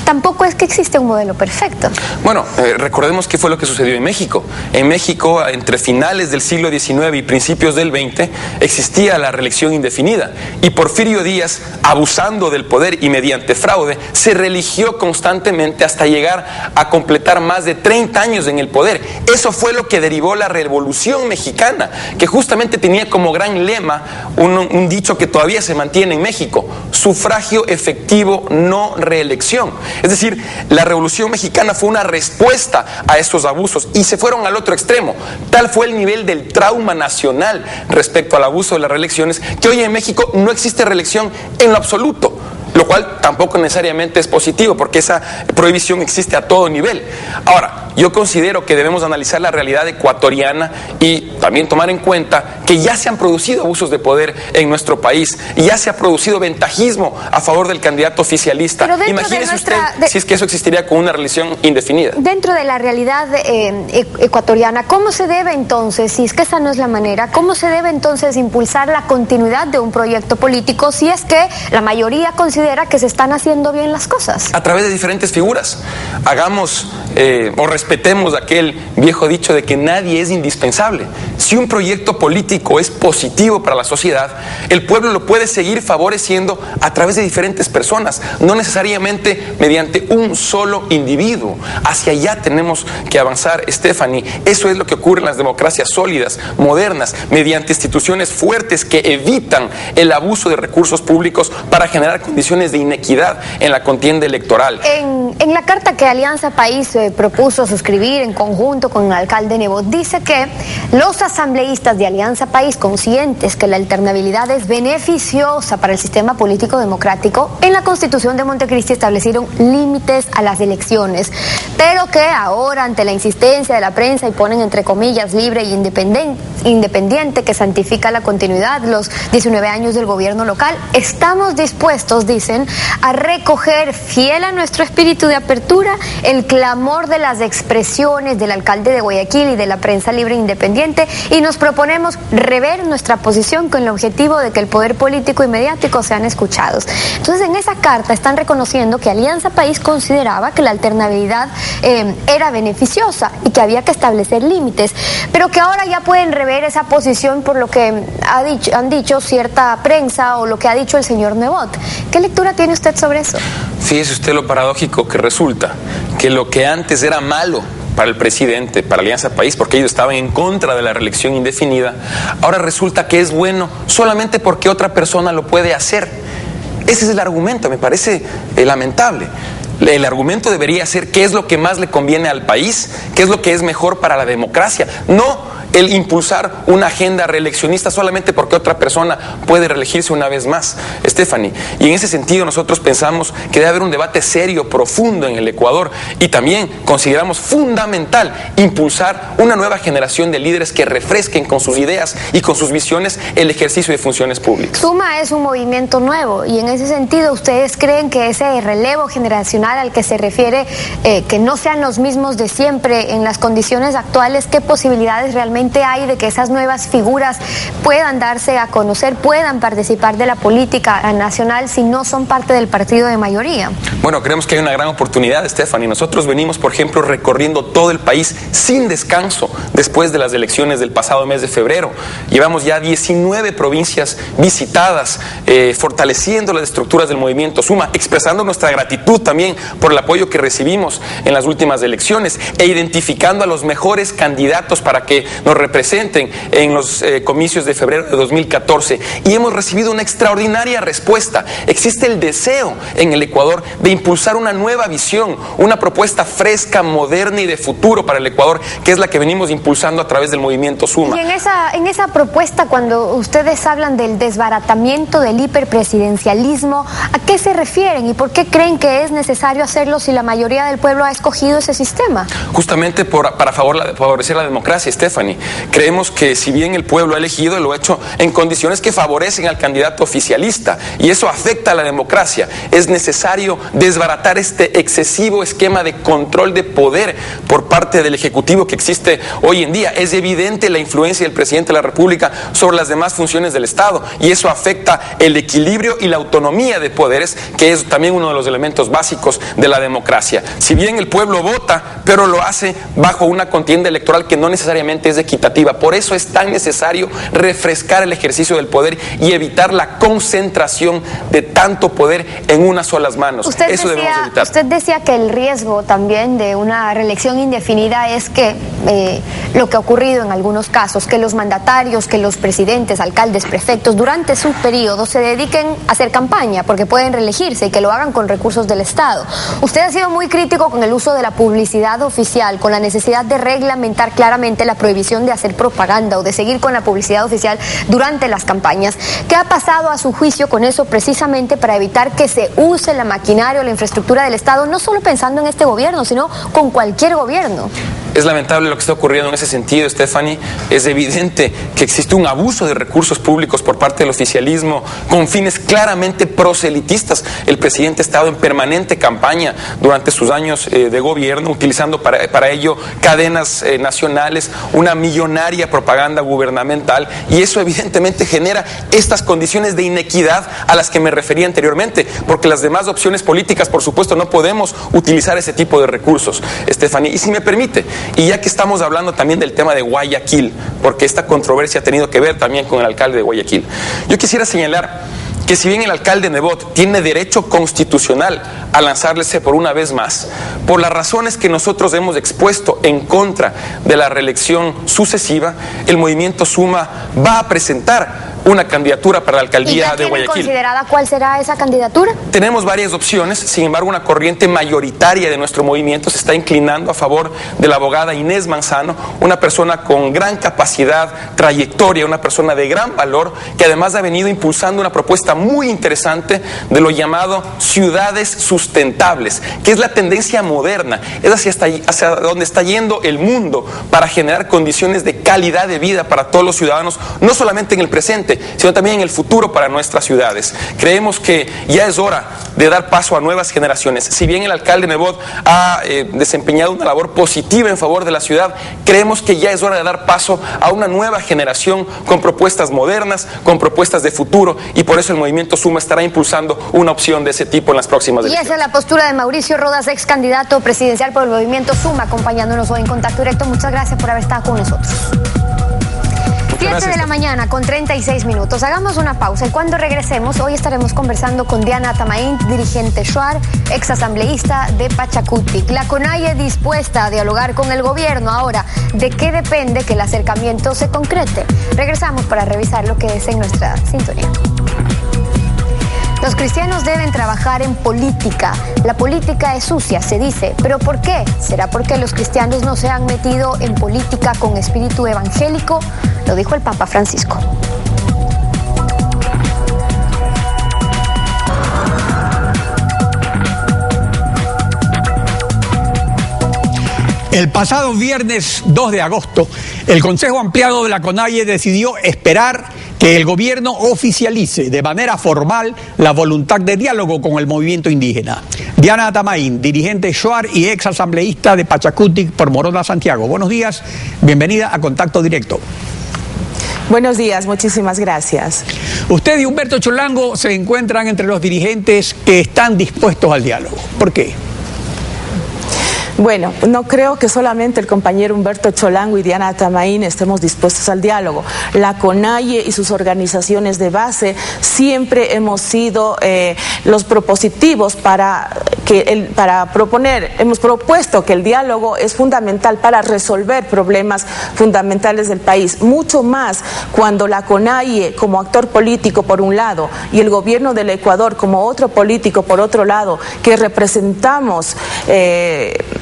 Tampoco es que existe un modelo perfecto. Bueno, recordemos qué fue lo que sucedió en México. En México, entre finales del siglo XIX y principios del XX, existía la reelección indefinida y Porfirio Díaz, abusando del poder y mediante fraude, se reeligió constantemente hasta llegar a completar más de 30 años en el poder. Eso fue lo que derivó la Revolución Mexicana, que justamente tenía como gran lema un dicho que todavía se mantiene en México: sufragio efectivo, no reelección. Es decir, la Revolución Mexicana fue una respuesta a esos abusos y se fueron al otro extremo. Tal fue el nivel del trauma nacional respecto al abuso de las reelecciones que hoy en México no existe reelección en lo absoluto, lo cual tampoco necesariamente es positivo, porque esa prohibición existe a todo nivel. Ahora, yo considero que debemos analizar la realidad ecuatoriana y también tomar en cuenta que ya se han producido abusos de poder en nuestro país y ya se ha producido ventajismo a favor del candidato oficialista. Imagínese usted si es que eso existiría con una reelección indefinida. Dentro de la realidad ecuatoriana, ¿cómo se debe entonces, si es que esa no es la manera, cómo se debe entonces impulsar la continuidad de un proyecto político si es que la mayoría considera que se están haciendo bien las cosas? A través de diferentes figuras. Hagamos o respetemos aquel viejo dicho de que nadie es indispensable. Si un proyecto político es positivo para la sociedad, el pueblo lo puede seguir favoreciendo a través de diferentes personas, no necesariamente mediante un solo individuo. Hacia allá tenemos que avanzar, Stephanie. Eso es lo que ocurre en las democracias sólidas, modernas, mediante instituciones fuertes que evitan el abuso de recursos públicos para generar condiciones de inequidad en la contienda electoral. En la carta que Alianza País propuso suscribir en conjunto con el alcalde Nebot, dice que los asambleístas de Alianza País, conscientes que la alternabilidad es beneficiosa para el sistema político democrático, en la Constitución de Montecristi establecieron límites a las elecciones, pero que ahora, ante la insistencia de la prensa, y ponen entre comillas libre e independiente, que santifica la continuidad, los 19 años del gobierno local, estamos dispuestos, dicen, a recoger, fiel a nuestro espíritu de apertura, el clamor de las expresiones del alcalde de Guayaquil y de la prensa libre e independiente, y nos proponemos rever nuestra posición con el objetivo de que el poder político y mediático sean escuchados. Entonces, en esa carta están reconociendo que Alianza País consideraba que la alternabilidad era beneficiosa y que había que establecer límites, pero que ahora ya pueden rever esa posición por lo que han dicho cierta prensa o lo que ha dicho el señor Nebot. ¿Qué lectura tiene usted sobre eso? Fíjese usted lo paradójico que resulta, que lo que antes era malo para el presidente, para Alianza País, porque ellos estaban en contra de la reelección indefinida, ahora resulta que es bueno solamente porque otra persona lo puede hacer. Ese es el argumento, me parece lamentable. El argumento debería ser qué es lo que más le conviene al país, qué es lo que es mejor para la democracia, no el impulsar una agenda reeleccionista solamente porque otra persona puede reelegirse una vez más, Stephanie. Y en ese sentido nosotros pensamos que debe haber un debate serio, profundo en el Ecuador, y también consideramos fundamental impulsar una nueva generación de líderes que refresquen con sus ideas y con sus visiones el ejercicio de funciones públicas. Suma es un movimiento nuevo, y en ese sentido, ¿ustedes creen que ese relevo generacional al que se refiere, que no sean los mismos de siempre en las condiciones actuales, qué posibilidades realmente hay de que esas nuevas figuras puedan darse a conocer, puedan participar de la política nacional si no son parte del partido de mayoría? Bueno, creemos que hay una gran oportunidad, Stephanie. Nosotros venimos, por ejemplo, recorriendo todo el país sin descanso después de las elecciones del pasado mes de febrero. Llevamos ya 19 provincias visitadas, fortaleciendo las estructuras del movimiento Suma, expresando nuestra gratitud también por el apoyo que recibimos en las últimas elecciones e identificando a los mejores candidatos para que nos representen en los comicios de febrero de 2014. Y hemos recibido una extraordinaria respuesta. Existe el deseo en el Ecuador de impulsar una nueva visión, una propuesta fresca, moderna y de futuro para el Ecuador, que es la que venimos impulsando a través del movimiento Suma. Y en esa propuesta, cuando ustedes hablan del desbaratamiento del hiperpresidencialismo, ¿a qué se refieren y por qué creen que es necesario hacerlo si la mayoría del pueblo ha escogido ese sistema? Justamente para favorecer la democracia, Stephanie. Creemos que si bien el pueblo ha elegido, lo ha hecho en condiciones que favorecen al candidato oficialista, y eso afecta a la democracia. Es necesario desbaratar este excesivo esquema de control de poder por parte del Ejecutivo que existe hoy en día. Es evidente la influencia del presidente de la República sobre las demás funciones del Estado, y eso afecta el equilibrio y la autonomía de poderes, que es también uno de los elementos básicos de la democracia. Si bien el pueblo vota, pero lo hace bajo una contienda electoral que no necesariamente es equitativa. Por eso es tan necesario refrescar el ejercicio del poder y evitar la concentración de tanto poder en unas solas manos. Eso debemos evitar. Usted decía que el riesgo también de una reelección indefinida es que lo que ha ocurrido en algunos casos, que los mandatarios, que los presidentes, alcaldes, prefectos, durante su periodo se dediquen a hacer campaña porque pueden reelegirse y que lo hagan con recursos del Estado. Usted ha sido muy crítico con el uso de la publicidad oficial, con la necesidad de reglamentar claramente la prohibición de hacer propaganda o de seguir con la publicidad oficial durante las campañas. ¿Qué ha pasado a su juicio con eso precisamente para evitar que se use la maquinaria o la infraestructura del Estado, no solo pensando en este gobierno, sino con cualquier gobierno? Es lamentable lo que está ocurriendo en ese sentido, Stephanie. Es evidente que existe un abuso de recursos públicos por parte del oficialismo con fines claramente proselitistas. El presidente ha estado en permanente campaña durante sus años de gobierno, utilizando para ello cadenas nacionales, una millonaria propaganda gubernamental, y eso evidentemente genera estas condiciones de inequidad a las que me refería anteriormente, porque las demás opciones políticas, por supuesto, no podemos utilizar ese tipo de recursos, Stephanie. Y si me permite, y ya que estamos hablando también del tema de Guayaquil, porque esta controversia ha tenido que ver también con el alcalde de Guayaquil, yo quisiera señalar que si bien el alcalde Nebot tiene derecho constitucional a lanzarse por una vez más, por las razones que nosotros hemos expuesto en contra de la reelección sucesiva, el movimiento Suma va a presentar una candidatura para la alcaldía de Guayaquil. ¿Considerada cuál será esa candidatura? Tenemos varias opciones, sin embargo una corriente mayoritaria de nuestro movimiento se está inclinando a favor de la abogada Inés Manzano, una persona con gran capacidad, trayectoria, una persona de gran valor, que además ha venido impulsando una propuesta muy interesante de lo llamado ciudades sustentables, que es la tendencia moderna, es hacia donde está yendo el mundo para generar condiciones de calidad de vida para todos los ciudadanos, no solamente en el presente, sino también en el futuro para nuestras ciudades. Creemos que ya es hora de dar paso a nuevas generaciones. Si bien el alcalde Nebot ha desempeñado una labor positiva en favor de la ciudad, creemos que ya es hora de dar paso a una nueva generación con propuestas modernas, con propuestas de futuro, y por eso el movimiento Suma estará impulsando una opción de ese tipo en las próximas elecciones. Y esa es la postura de Mauricio Rodas, ex candidato presidencial por el movimiento Suma, acompañándonos hoy en Contacto Directo. Muchas gracias por haber estado con nosotros. 7 de la mañana con 36 minutos. Hagamos una pausa y cuando regresemos, hoy estaremos conversando con Diana Tamaín, dirigente Shuar, ex asambleísta de Pachacutic. La CONAIE dispuesta a dialogar con el gobierno. Ahora, ¿de qué depende que el acercamiento se concrete? Regresamos para revisar lo que es en nuestra sintonía. Los cristianos deben trabajar en política. La política es sucia, se dice. ¿Pero por qué? ¿Será porque los cristianos no se han metido en política con espíritu evangélico? Lo dijo el Papa Francisco. El pasado viernes 2 de agosto, el Consejo Ampliado de la CONAIE decidió esperar que el gobierno oficialice de manera formal la voluntad de diálogo con el movimiento indígena. Diana Atamaín, dirigente Shuar y ex asambleísta de Pachacutic por Morona, Santiago. Buenos días, bienvenida a Contacto Directo. Buenos días, muchísimas gracias. Usted y Humberto Cholango se encuentran entre los dirigentes que están dispuestos al diálogo. ¿Por qué? Bueno, no creo que solamente el compañero Humberto Cholango y Diana Atamaín estemos dispuestos al diálogo. La CONAIE y sus organizaciones de base siempre hemos sido los propositivos hemos propuesto que el diálogo es fundamental para resolver problemas fundamentales del país, mucho más cuando la CONAIE como actor político por un lado y el gobierno del Ecuador como otro político por otro lado, que representamos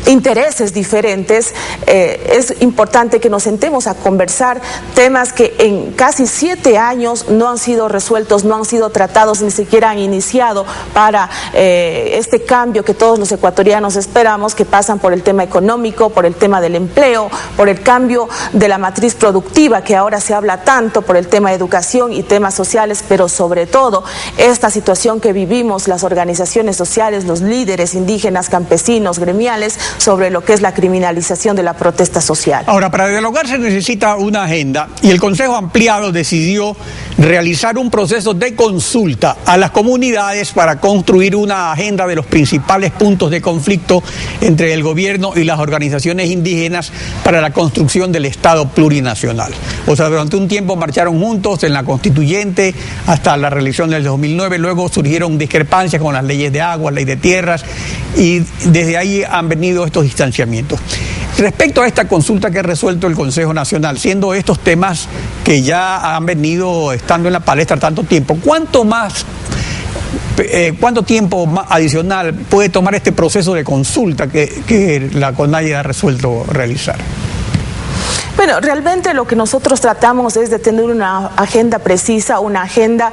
intereses diferentes, es importante que nos sentemos a conversar temas que en casi 7 años no han sido resueltos, no han sido tratados, ni siquiera han iniciado para este cambio que todos los ecuatorianos esperamos, que pasan por el tema económico, por el tema del empleo, por el cambio de la matriz productiva que ahora se habla tanto, por el tema de educación y temas sociales, pero sobre todo esta situación que vivimos las organizaciones sociales, los líderes indígenas, campesinos, gremiales, sobre lo que es la criminalización de la protesta social. Ahora, para dialogar se necesita una agenda y el Consejo Ampliado decidió realizar un proceso de consulta a las comunidades para construir una agenda de los principales puntos de conflicto entre el gobierno y las organizaciones indígenas para la construcción del Estado plurinacional. O sea, durante un tiempo marcharon juntos en la Constituyente hasta la reelección del 2009, luego surgieron discrepancias con las leyes de agua, ley de tierras, y desde ahí han venido estos distanciamientos. Respecto a esta consulta que ha resuelto el Consejo Nacional, siendo estos temas que ya han venido estando en la palestra tanto tiempo, ¿cuánto tiempo más adicional puede tomar este proceso de consulta que la CONAIE ha resuelto realizar? Bueno, realmente lo que nosotros tratamos es de tener una agenda precisa, una agenda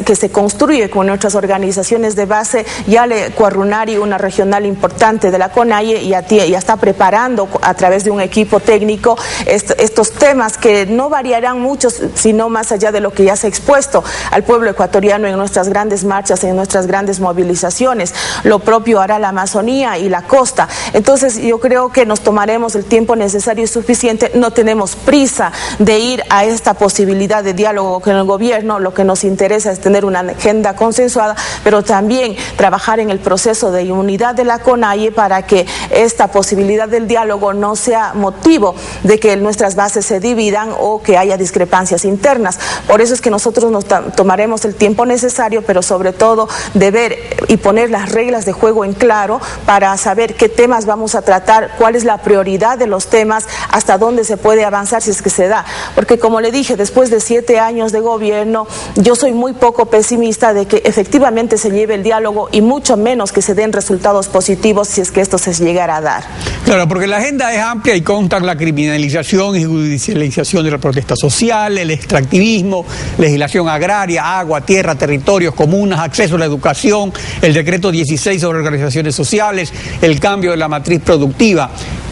que se construye con nuestras organizaciones de base. Ya le Cuarrunari, una regional importante de la CONAIE, ya está preparando a través de un equipo técnico estos temas que no variarán mucho, sino más allá de lo que ya se ha expuesto al pueblo ecuatoriano en nuestras grandes marchas, en nuestras grandes movilizaciones. Lo propio hará la Amazonía y la costa. Entonces yo creo que nos tomaremos el tiempo necesario y suficiente. No tenemos prisa de ir a esta posibilidad de diálogo con el gobierno. Lo que nos interesa es tener una agenda consensuada, pero también trabajar en el proceso de unidad de la CONAIE para que esta posibilidad del diálogo no sea motivo de que nuestras bases se dividan o que haya discrepancias internas. Por eso es que nosotros nos tomaremos el tiempo necesario, pero sobre todo de ver y poner las reglas de juego en claro para saber qué temas vamos a tratar, cuál es la prioridad de los temas, hasta dónde se puede avanzar si es que se da. Porque como le dije, después de 7 años de gobierno, yo soy muy poco pesimista de que efectivamente se lleve el diálogo y mucho menos que se den resultados positivos si es que esto se llegara a dar. Claro, porque la agenda es amplia y consta la criminalización y judicialización de la protesta social, el extractivismo, legislación agraria, agua, tierra, territorios, comunas, acceso a la educación, el decreto 16 sobre organizaciones sociales, el cambio de la matriz productiva.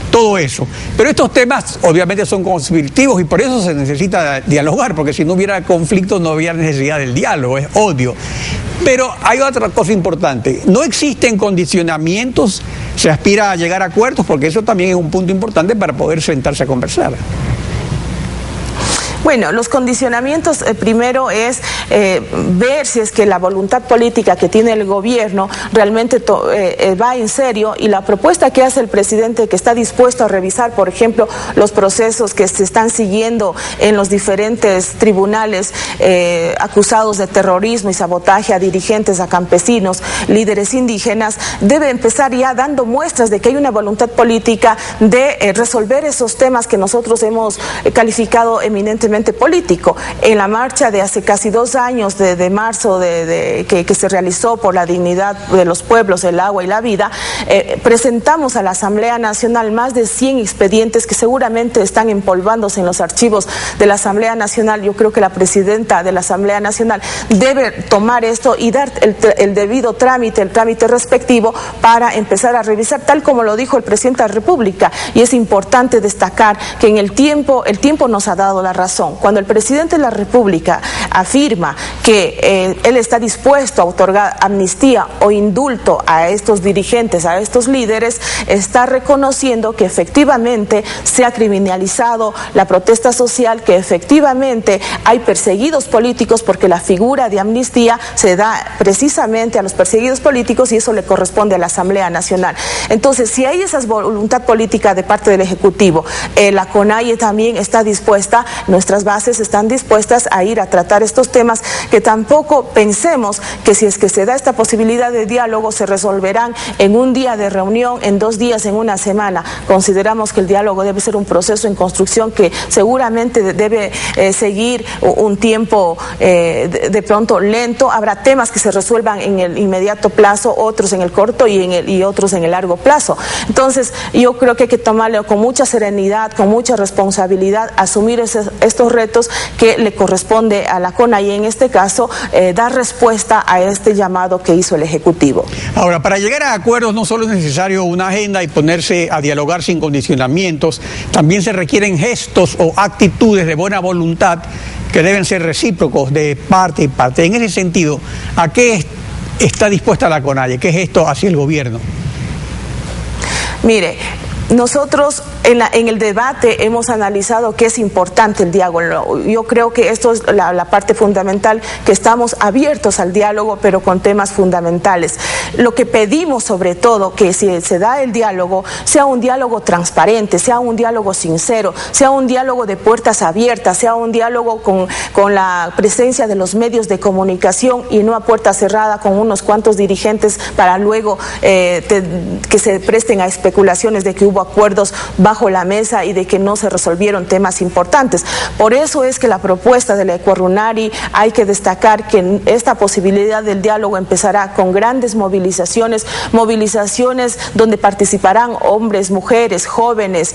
Todo eso. Pero estos temas obviamente son conflictivos y por eso se necesita dialogar, porque si no hubiera conflicto no había necesidad del diálogo, es obvio. Pero hay otra cosa importante, no existen condicionamientos, se aspira a llegar a acuerdos, porque eso también es un punto importante para poder sentarse a conversar. Bueno, los condicionamientos primero es ver si es que la voluntad política que tiene el gobierno realmente va en serio, y la propuesta que hace el presidente, que está dispuesto a revisar, por ejemplo, los procesos que se están siguiendo en los diferentes tribunales acusados de terrorismo y sabotaje a dirigentes, a campesinos, líderes indígenas, debe empezar ya dando muestras de que hay una voluntad política de resolver esos temas que nosotros hemos calificado eminentemente eminentemente político. En la marcha de hace casi 2 años, de marzo, que se realizó por la dignidad de los pueblos, el agua y la vida, presentamos a la Asamblea Nacional más de 100 expedientes que seguramente están empolvándose en los archivos de la Asamblea Nacional. Yo creo que la presidenta de la Asamblea Nacional debe tomar esto y dar el debido trámite, el trámite respectivo para empezar a revisar, tal como lo dijo el presidente de la República. Y es importante destacar que en el tiempo nos ha dado la razón. Cuando el presidente de la República afirma que él está dispuesto a otorgar amnistía o indulto a estos dirigentes, a estos líderes, está reconociendo que efectivamente se ha criminalizado la protesta social, que efectivamente hay perseguidos políticos, porque la figura de amnistía se da precisamente a los perseguidos políticos y eso le corresponde a la Asamblea Nacional. Entonces, si hay esa voluntad política de parte del Ejecutivo, la CONAIE también está dispuesta, nuestras bases están dispuestas a ir a tratar estos temas, que tampoco pensemos que si es que se da esta posibilidad de diálogo se resolverán en un día de reunión, en 2 días, en una semana. Consideramos que el diálogo debe ser un proceso en construcción que seguramente debe seguir un tiempo de pronto lento. Habrá temas que se resuelvan en el inmediato plazo, otros en el corto y otros en el largo plazo. Entonces, yo creo que hay que tomarlo con mucha serenidad, con mucha responsabilidad, asumir estos retos que le corresponde a la CONAIE, y en este caso dar respuesta a este llamado que hizo el Ejecutivo. Ahora, para llegar a acuerdos no solo es necesario una agenda y ponerse a dialogar sin condicionamientos, también se requieren gestos o actitudes de buena voluntad que deben ser recíprocos de parte y parte. En ese sentido, ¿a qué está dispuesta la CONAIE? ¿Qué gesto hacia el gobierno? Mire, nosotros en el debate hemos analizado que es importante el diálogo. Yo creo que esto es la parte fundamental, que estamos abiertos al diálogo, pero con temas fundamentales. Lo que pedimos sobre todo, que si se da el diálogo, sea un diálogo transparente, sea un diálogo sincero, sea un diálogo de puertas abiertas, sea un diálogo con la presencia de los medios de comunicación y no a puerta cerrada con unos cuantos dirigentes para luego que se presten a especulaciones de que hubo acuerdos bajo la mesa y de que no se resolvieron temas importantes. Por eso es que la propuesta de la Ecuarunari, hay que destacar que esta posibilidad del diálogo empezará con grandes movilizaciones donde participarán hombres, mujeres, jóvenes,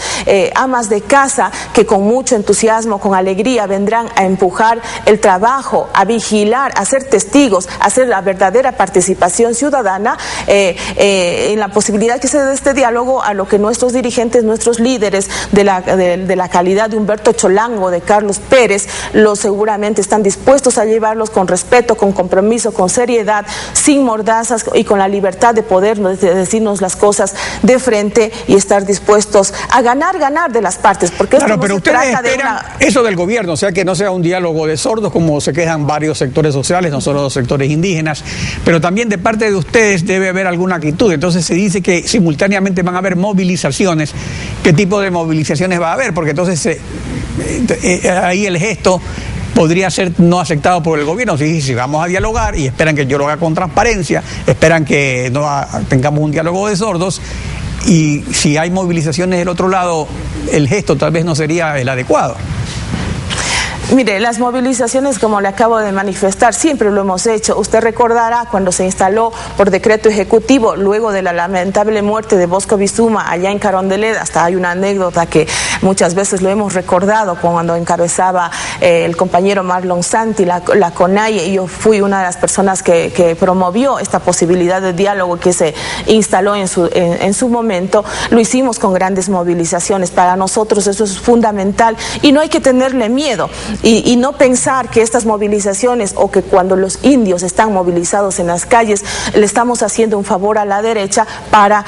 amas de casa, que con mucho entusiasmo, con alegría vendrán a empujar el trabajo, a vigilar, a ser testigos, a hacer la verdadera participación ciudadana en la posibilidad que se dé este diálogo, a lo que nuestros dirigentes, nuestros líderes de la calidad de Humberto Cholango, de Carlos Pérez, seguramente están dispuestos a llevarlos con respeto, con compromiso, con seriedad, sin mordazas y con la libertad de poder decirnos las cosas de frente y estar dispuestos a ganar de las partes, porque claro, pero ustedes esperan eso del gobierno, o sea, que no sea un diálogo de sordos como se quejan varios sectores sociales, no solo los sectores indígenas, pero también de parte de ustedes debe haber alguna actitud. Entonces se dice que simultáneamente van a haber movilizaciones. ¿Qué tipo de movilizaciones va a haber? Porque entonces ahí el gesto podría ser no aceptado por el gobierno. Si vamos a dialogar y esperan que yo lo haga con transparencia, esperan que no tengamos un diálogo de sordos, y si hay movilizaciones del otro lado, el gesto tal vez no sería el adecuado. Mire, las movilizaciones, como le acabo de manifestar, siempre lo hemos hecho. Usted recordará cuando se instaló por decreto ejecutivo, luego de la lamentable muerte de Bosco Bizuma allá en Carondelet, hasta hay una anécdota que muchas veces lo hemos recordado, cuando encabezaba el compañero Marlon Santi, la CONAIE, y yo fui una de las personas que promovió esta posibilidad de diálogo que se instaló en su momento. Lo hicimos con grandes movilizaciones. Para nosotros eso es fundamental y no hay que tenerle miedo. Y no pensar que estas movilizaciones, o que cuando los indios están movilizados en las calles le estamos haciendo un favor a la derecha para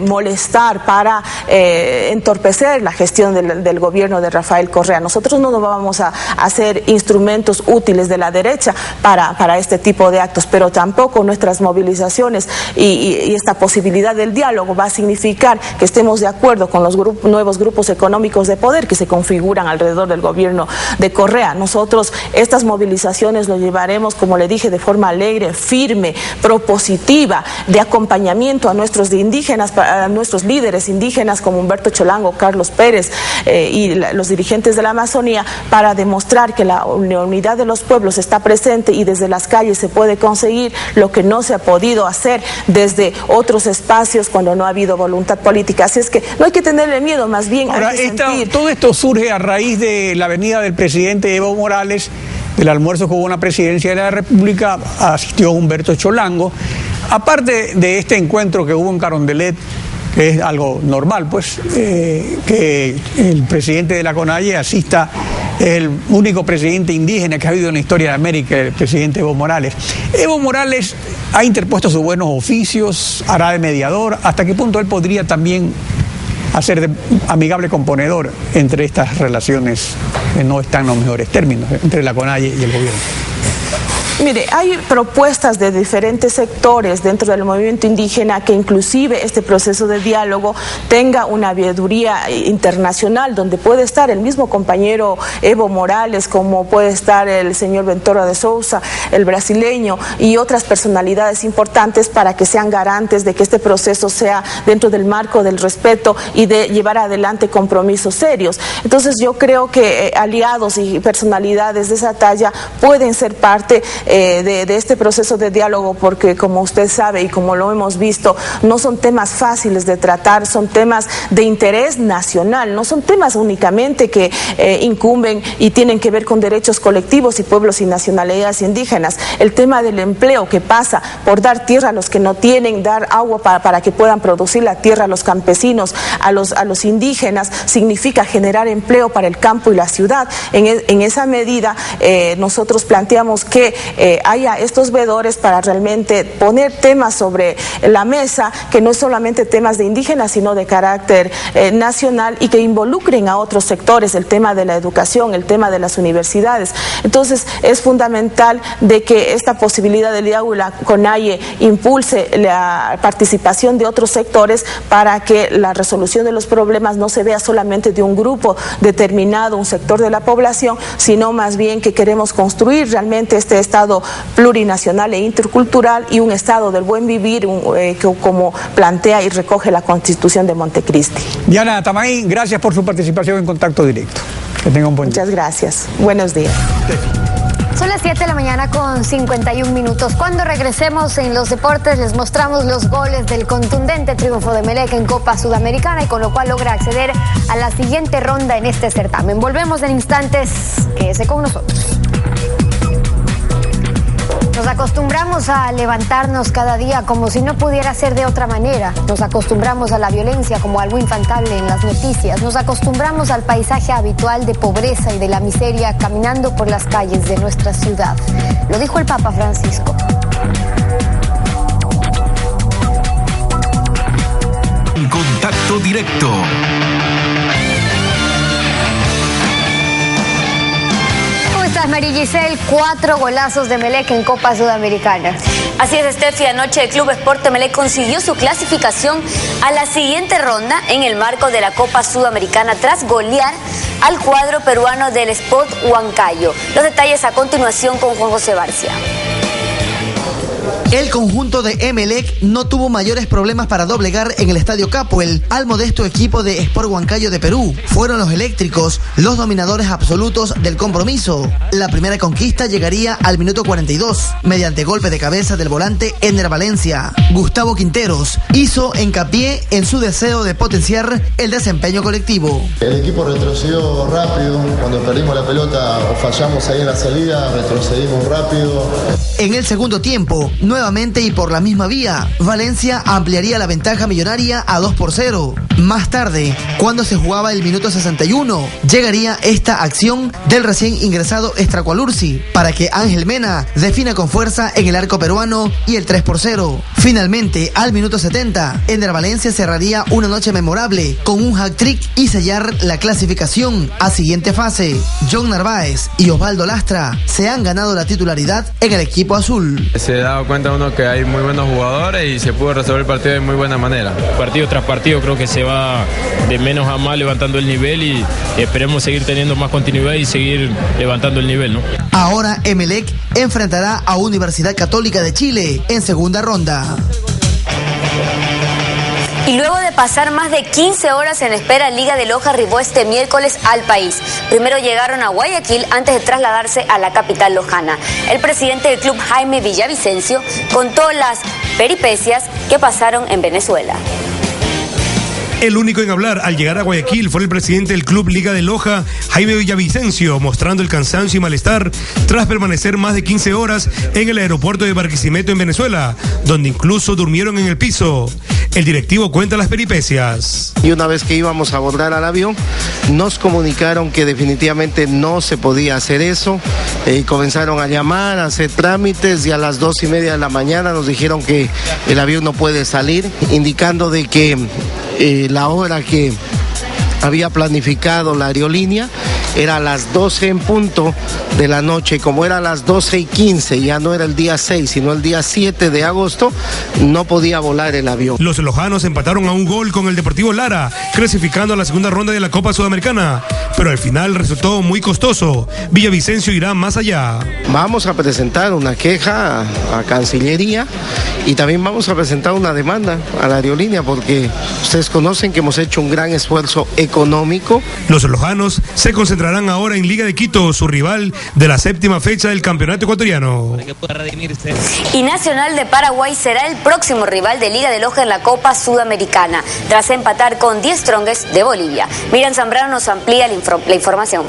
molestar, para entorpecer la gestión del gobierno de Rafael Correa. Nosotros no nos vamos a hacer instrumentos útiles de la derecha para este tipo de actos, pero tampoco nuestras movilizaciones y esta posibilidad del diálogo va a significar que estemos de acuerdo con los nuevos grupos económicos de poder que se configuran alrededor del gobierno de Correa. Nosotros estas movilizaciones lo llevaremos, como le dije, de forma alegre, firme, propositiva, de acompañamiento a nuestros indígenas, a nuestros líderes indígenas como Humberto Cholango, Carlos Pérez, Pérez y los dirigentes de la Amazonía para demostrar que la unidad de los pueblos está presente y desde las calles se puede conseguir lo que no se ha podido hacer desde otros espacios cuando no ha habido voluntad política. Así es que no hay que tenerle miedo, más bien ahora, hay que sentir... todo esto surge a raíz de la venida del presidente Evo Morales, del almuerzo que hubo en la presidencia de la República, asistió Humberto Cholango. Aparte de este encuentro que hubo en Carondelet, que es algo normal, pues, que el presidente de la CONAIE asista, el único presidente indígena que ha habido en la historia de América, el presidente Evo Morales. Evo Morales ha interpuesto sus buenos oficios, hará de mediador. ¿Hasta qué punto él podría también hacer de amigable componedor entre estas relaciones que no están en los mejores términos, entre la CONAIE y el gobierno? Mire, hay propuestas de diferentes sectores dentro del movimiento indígena que inclusive este proceso de diálogo tenga una veeduría internacional, donde puede estar el mismo compañero Evo Morales, como puede estar el señor Ventura de Sousa, el brasileño, y otras personalidades importantes para que sean garantes de que este proceso sea dentro del marco del respeto y de llevar adelante compromisos serios. Entonces yo creo que aliados y personalidades de esa talla pueden ser parte de este proceso de diálogo, porque como usted sabe y como lo hemos visto, no son temas fáciles de tratar, son temas de interés nacional, no son temas únicamente que incumben y tienen que ver con derechos colectivos y pueblos y nacionalidades indígenas. El tema del empleo, que pasa por dar tierra a los que no tienen, dar agua para que puedan producir la tierra a los campesinos, a los indígenas, significa generar empleo para el campo y la ciudad. En esa medida nosotros planteamos que haya estos veedores para realmente poner temas sobre la mesa, que no es solamente temas de indígenas, sino de carácter nacional, y que involucren a otros sectores, el tema de la educación, el tema de las universidades. Entonces es fundamental de que esta posibilidad del diálogo, la CONAIE, impulse la participación de otros sectores para que la resolución de los problemas no se vea solamente de un grupo determinado, un sector de la población, sino más bien que queremos construir realmente este Estado plurinacional e intercultural y un Estado del buen vivir, como plantea y recoge la Constitución de Montecristi. Diana Tamay, gracias por su participación en Contacto Directo. Que tenga un buen día. Muchas gracias. Buenos días. Son las 7 de la mañana con 51 minutos. Cuando regresemos en los deportes les mostramos los goles del contundente triunfo de Emelec en Copa Sudamericana, y con lo cual logra acceder a la siguiente ronda en este certamen. Volvemos en instantes. Quédese con nosotros. Nos acostumbramos a levantarnos cada día como si no pudiera ser de otra manera. Nos acostumbramos a la violencia como algo infantable en las noticias. Nos acostumbramos al paisaje habitual de pobreza y de la miseria caminando por las calles de nuestra ciudad. Lo dijo el Papa Francisco. Contacto Directo. María Giselle, 4 golazos de Emelec en Copa Sudamericana. Así es, Steffi. Anoche el Club Sport Emelec consiguió su clasificación a la siguiente ronda en el marco de la Copa Sudamericana tras golear al cuadro peruano del Sport Huancayo. Los detalles a continuación con Juan José Barcia. El conjunto de Emelec no tuvo mayores problemas para doblegar en el Estadio Capuel al modesto equipo de Sport Huancayo de Perú. Fueron los eléctricos los dominadores absolutos del compromiso. La primera conquista llegaría al minuto 42, mediante golpe de cabeza del volante Ener Valencia. Gustavo Quinteros hizo hincapié en su deseo de potenciar el desempeño colectivo. El equipo retrocedió rápido, cuando perdimos la pelota o fallamos ahí en la salida, retrocedimos rápido. En el segundo tiempo, nuevamente y por la misma vía, Valencia ampliaría la ventaja millonaria a 2-0. Más tarde, cuando se jugaba el minuto 61, llegaría esta acción del recién ingresado Estracualursi para que Ángel Mena defina con fuerza en el arco peruano y el 3-0. Finalmente, al minuto 70, Ener Valencia cerraría una noche memorable con un hat-trick y sellar la clasificación a siguiente fase. John Narváez y Osvaldo Lastra se han ganado la titularidad en el equipo azul. Se da cuenta uno que hay muy buenos jugadores y se pudo resolver el partido de muy buena manera. Partido tras partido creo que se va de menos a más levantando el nivel, y esperemos seguir teniendo más continuidad y seguir levantando el nivel, ¿no? Ahora Emelec enfrentará a Universidad Católica de Chile en segunda ronda. Y luego de pasar más de 15 horas en espera, Liga de Loja arribó este miércoles al país. Primero llegaron a Guayaquil antes de trasladarse a la capital lojana. El presidente del club, Jaime Villavicencio, contó las peripecias que pasaron en Venezuela. El único en hablar al llegar a Guayaquil fue el presidente del club Liga de Loja, Jaime Villavicencio, mostrando el cansancio y malestar tras permanecer más de 15 horas en el aeropuerto de Barquisimeto en Venezuela, donde incluso durmieron en el piso. El directivo cuenta las peripecias. Y una vez que íbamos a abordar al avión, nos comunicaron que definitivamente no se podía hacer eso. Comenzaron a llamar, a hacer trámites y a las 2:30 de la mañana nos dijeron que el avión no puede salir, indicando de que la hora que había planificado la aerolínea era a las 12 en punto de la noche. Como era a las 12:15, ya no era el día 6, sino el día 7 de agosto, no podía volar el avión. Los lojanos empataron a un gol con el Deportivo Lara, clasificando a la segunda ronda de la Copa Sudamericana, pero al final resultó muy costoso. Villavicencio irá más allá. Vamos a presentar una queja a Cancillería y también vamos a presentar una demanda a la aerolínea, porque ustedes conocen que hemos hecho un gran esfuerzo económico. Los lojanos se concentrarán ahora en Liga de Quito, su rival de la 7ª fecha del campeonato ecuatoriano. Y Nacional de Paraguay será el próximo rival de Liga de Loja en la Copa Sudamericana, tras empatar con The Strongest de Bolivia. Miriam Zambrano nos amplía la información.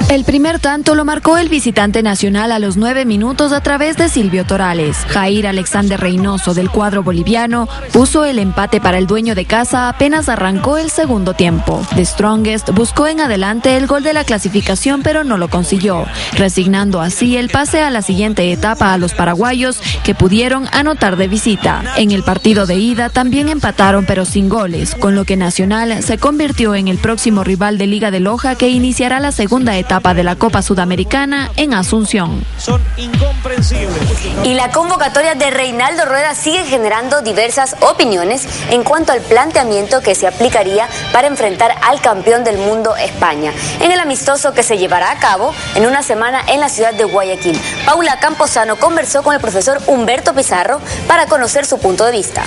El primer tanto lo marcó el visitante nacional a los 9 minutos a través de Silvio Torales. Jair Alexander Reynoso del cuadro boliviano puso el empate para el dueño de casa apenas arrancó el segundo tiempo. The Strongest buscó en adelante el gol de la clasificación pero no lo consiguió, resignando así el pase a la siguiente etapa a los paraguayos que pudieron anotar de visita. En el partido de ida también empataron pero sin goles, con lo que Nacional se convirtió en el próximo rival de Liga de Loja que iniciará la segunda etapa de la Copa Sudamericana en Asunción. Son incomprensibles. Y la convocatoria de Reinaldo Rueda sigue generando diversas opiniones en cuanto al planteamiento que se aplicaría para enfrentar al campeón del mundo, España, en el amistoso que se llevará a cabo en una semana en la ciudad de Guayaquil. Paula Camposano conversó con el profesor Humberto Pizarro para conocer su punto de vista.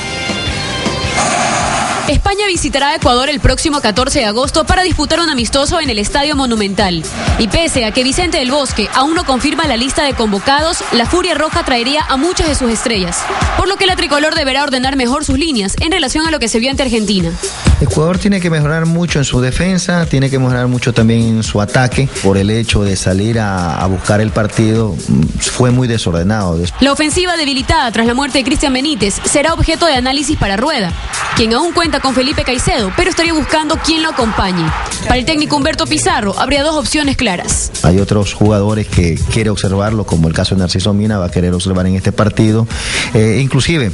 España visitará a Ecuador el próximo 14 de agosto para disputar un amistoso en el Estadio Monumental. Y pese a que Vicente del Bosque aún no confirma la lista de convocados, la Furia Roja traería a muchas de sus estrellas, por lo que la tricolor deberá ordenar mejor sus líneas en relación a lo que se vio ante Argentina. Ecuador tiene que mejorar mucho en su defensa, tiene que mejorar mucho también en su ataque. Por el hecho de salir a buscar el partido, fue muy desordenado. La ofensiva debilitada tras la muerte de Cristian Benítez será objeto de análisis para Rueda, quien aún cuenta con Felipe Caicedo, pero estaría buscando quien lo acompañe. Para el técnico Humberto Pizarro, habría dos opciones claras. Hay otros jugadores que quiere observarlo, como el caso de Narciso Mina, va a querer observar en este partido. Inclusive,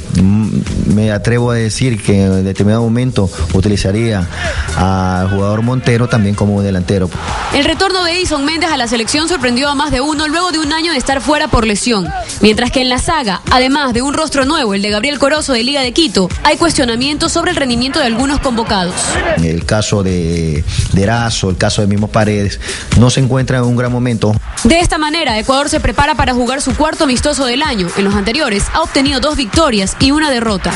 me atrevo a decir que en determinado momento utilizaría al jugador Montero también como delantero. El retorno de Edison Méndez a la selección sorprendió a más de uno luego de un año de estar fuera por lesión. Mientras que en la saga, además de un rostro nuevo, el de Gabriel Corozo de Liga de Quito, hay cuestionamientos sobre el rendimiento de algunos convocados. El caso de Erazo, el caso de mismo Paredes, no se encuentra en un gran momento. De esta manera, Ecuador se prepara para jugar su cuarto amistoso del año. En los anteriores ha obtenido 2 victorias y una derrota.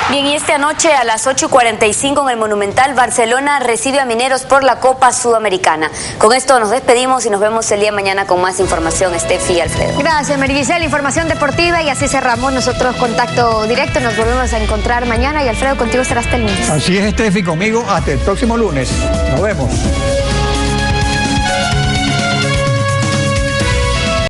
Bien, y esta noche a las 8:45 en el Monumental, Barcelona recibe a Mineros por la Copa Sudamericana. Con esto nos despedimos y nos vemos el día de mañana con más información. Steffi y Alfredo. Gracias, Marigisela. Información deportiva y así cerramos nosotros Contacto Directo. Nos volvemos a encontrar mañana y Alfredo, contigo será hasta el lunes. Así es, Steffi, conmigo hasta el próximo lunes. Nos vemos.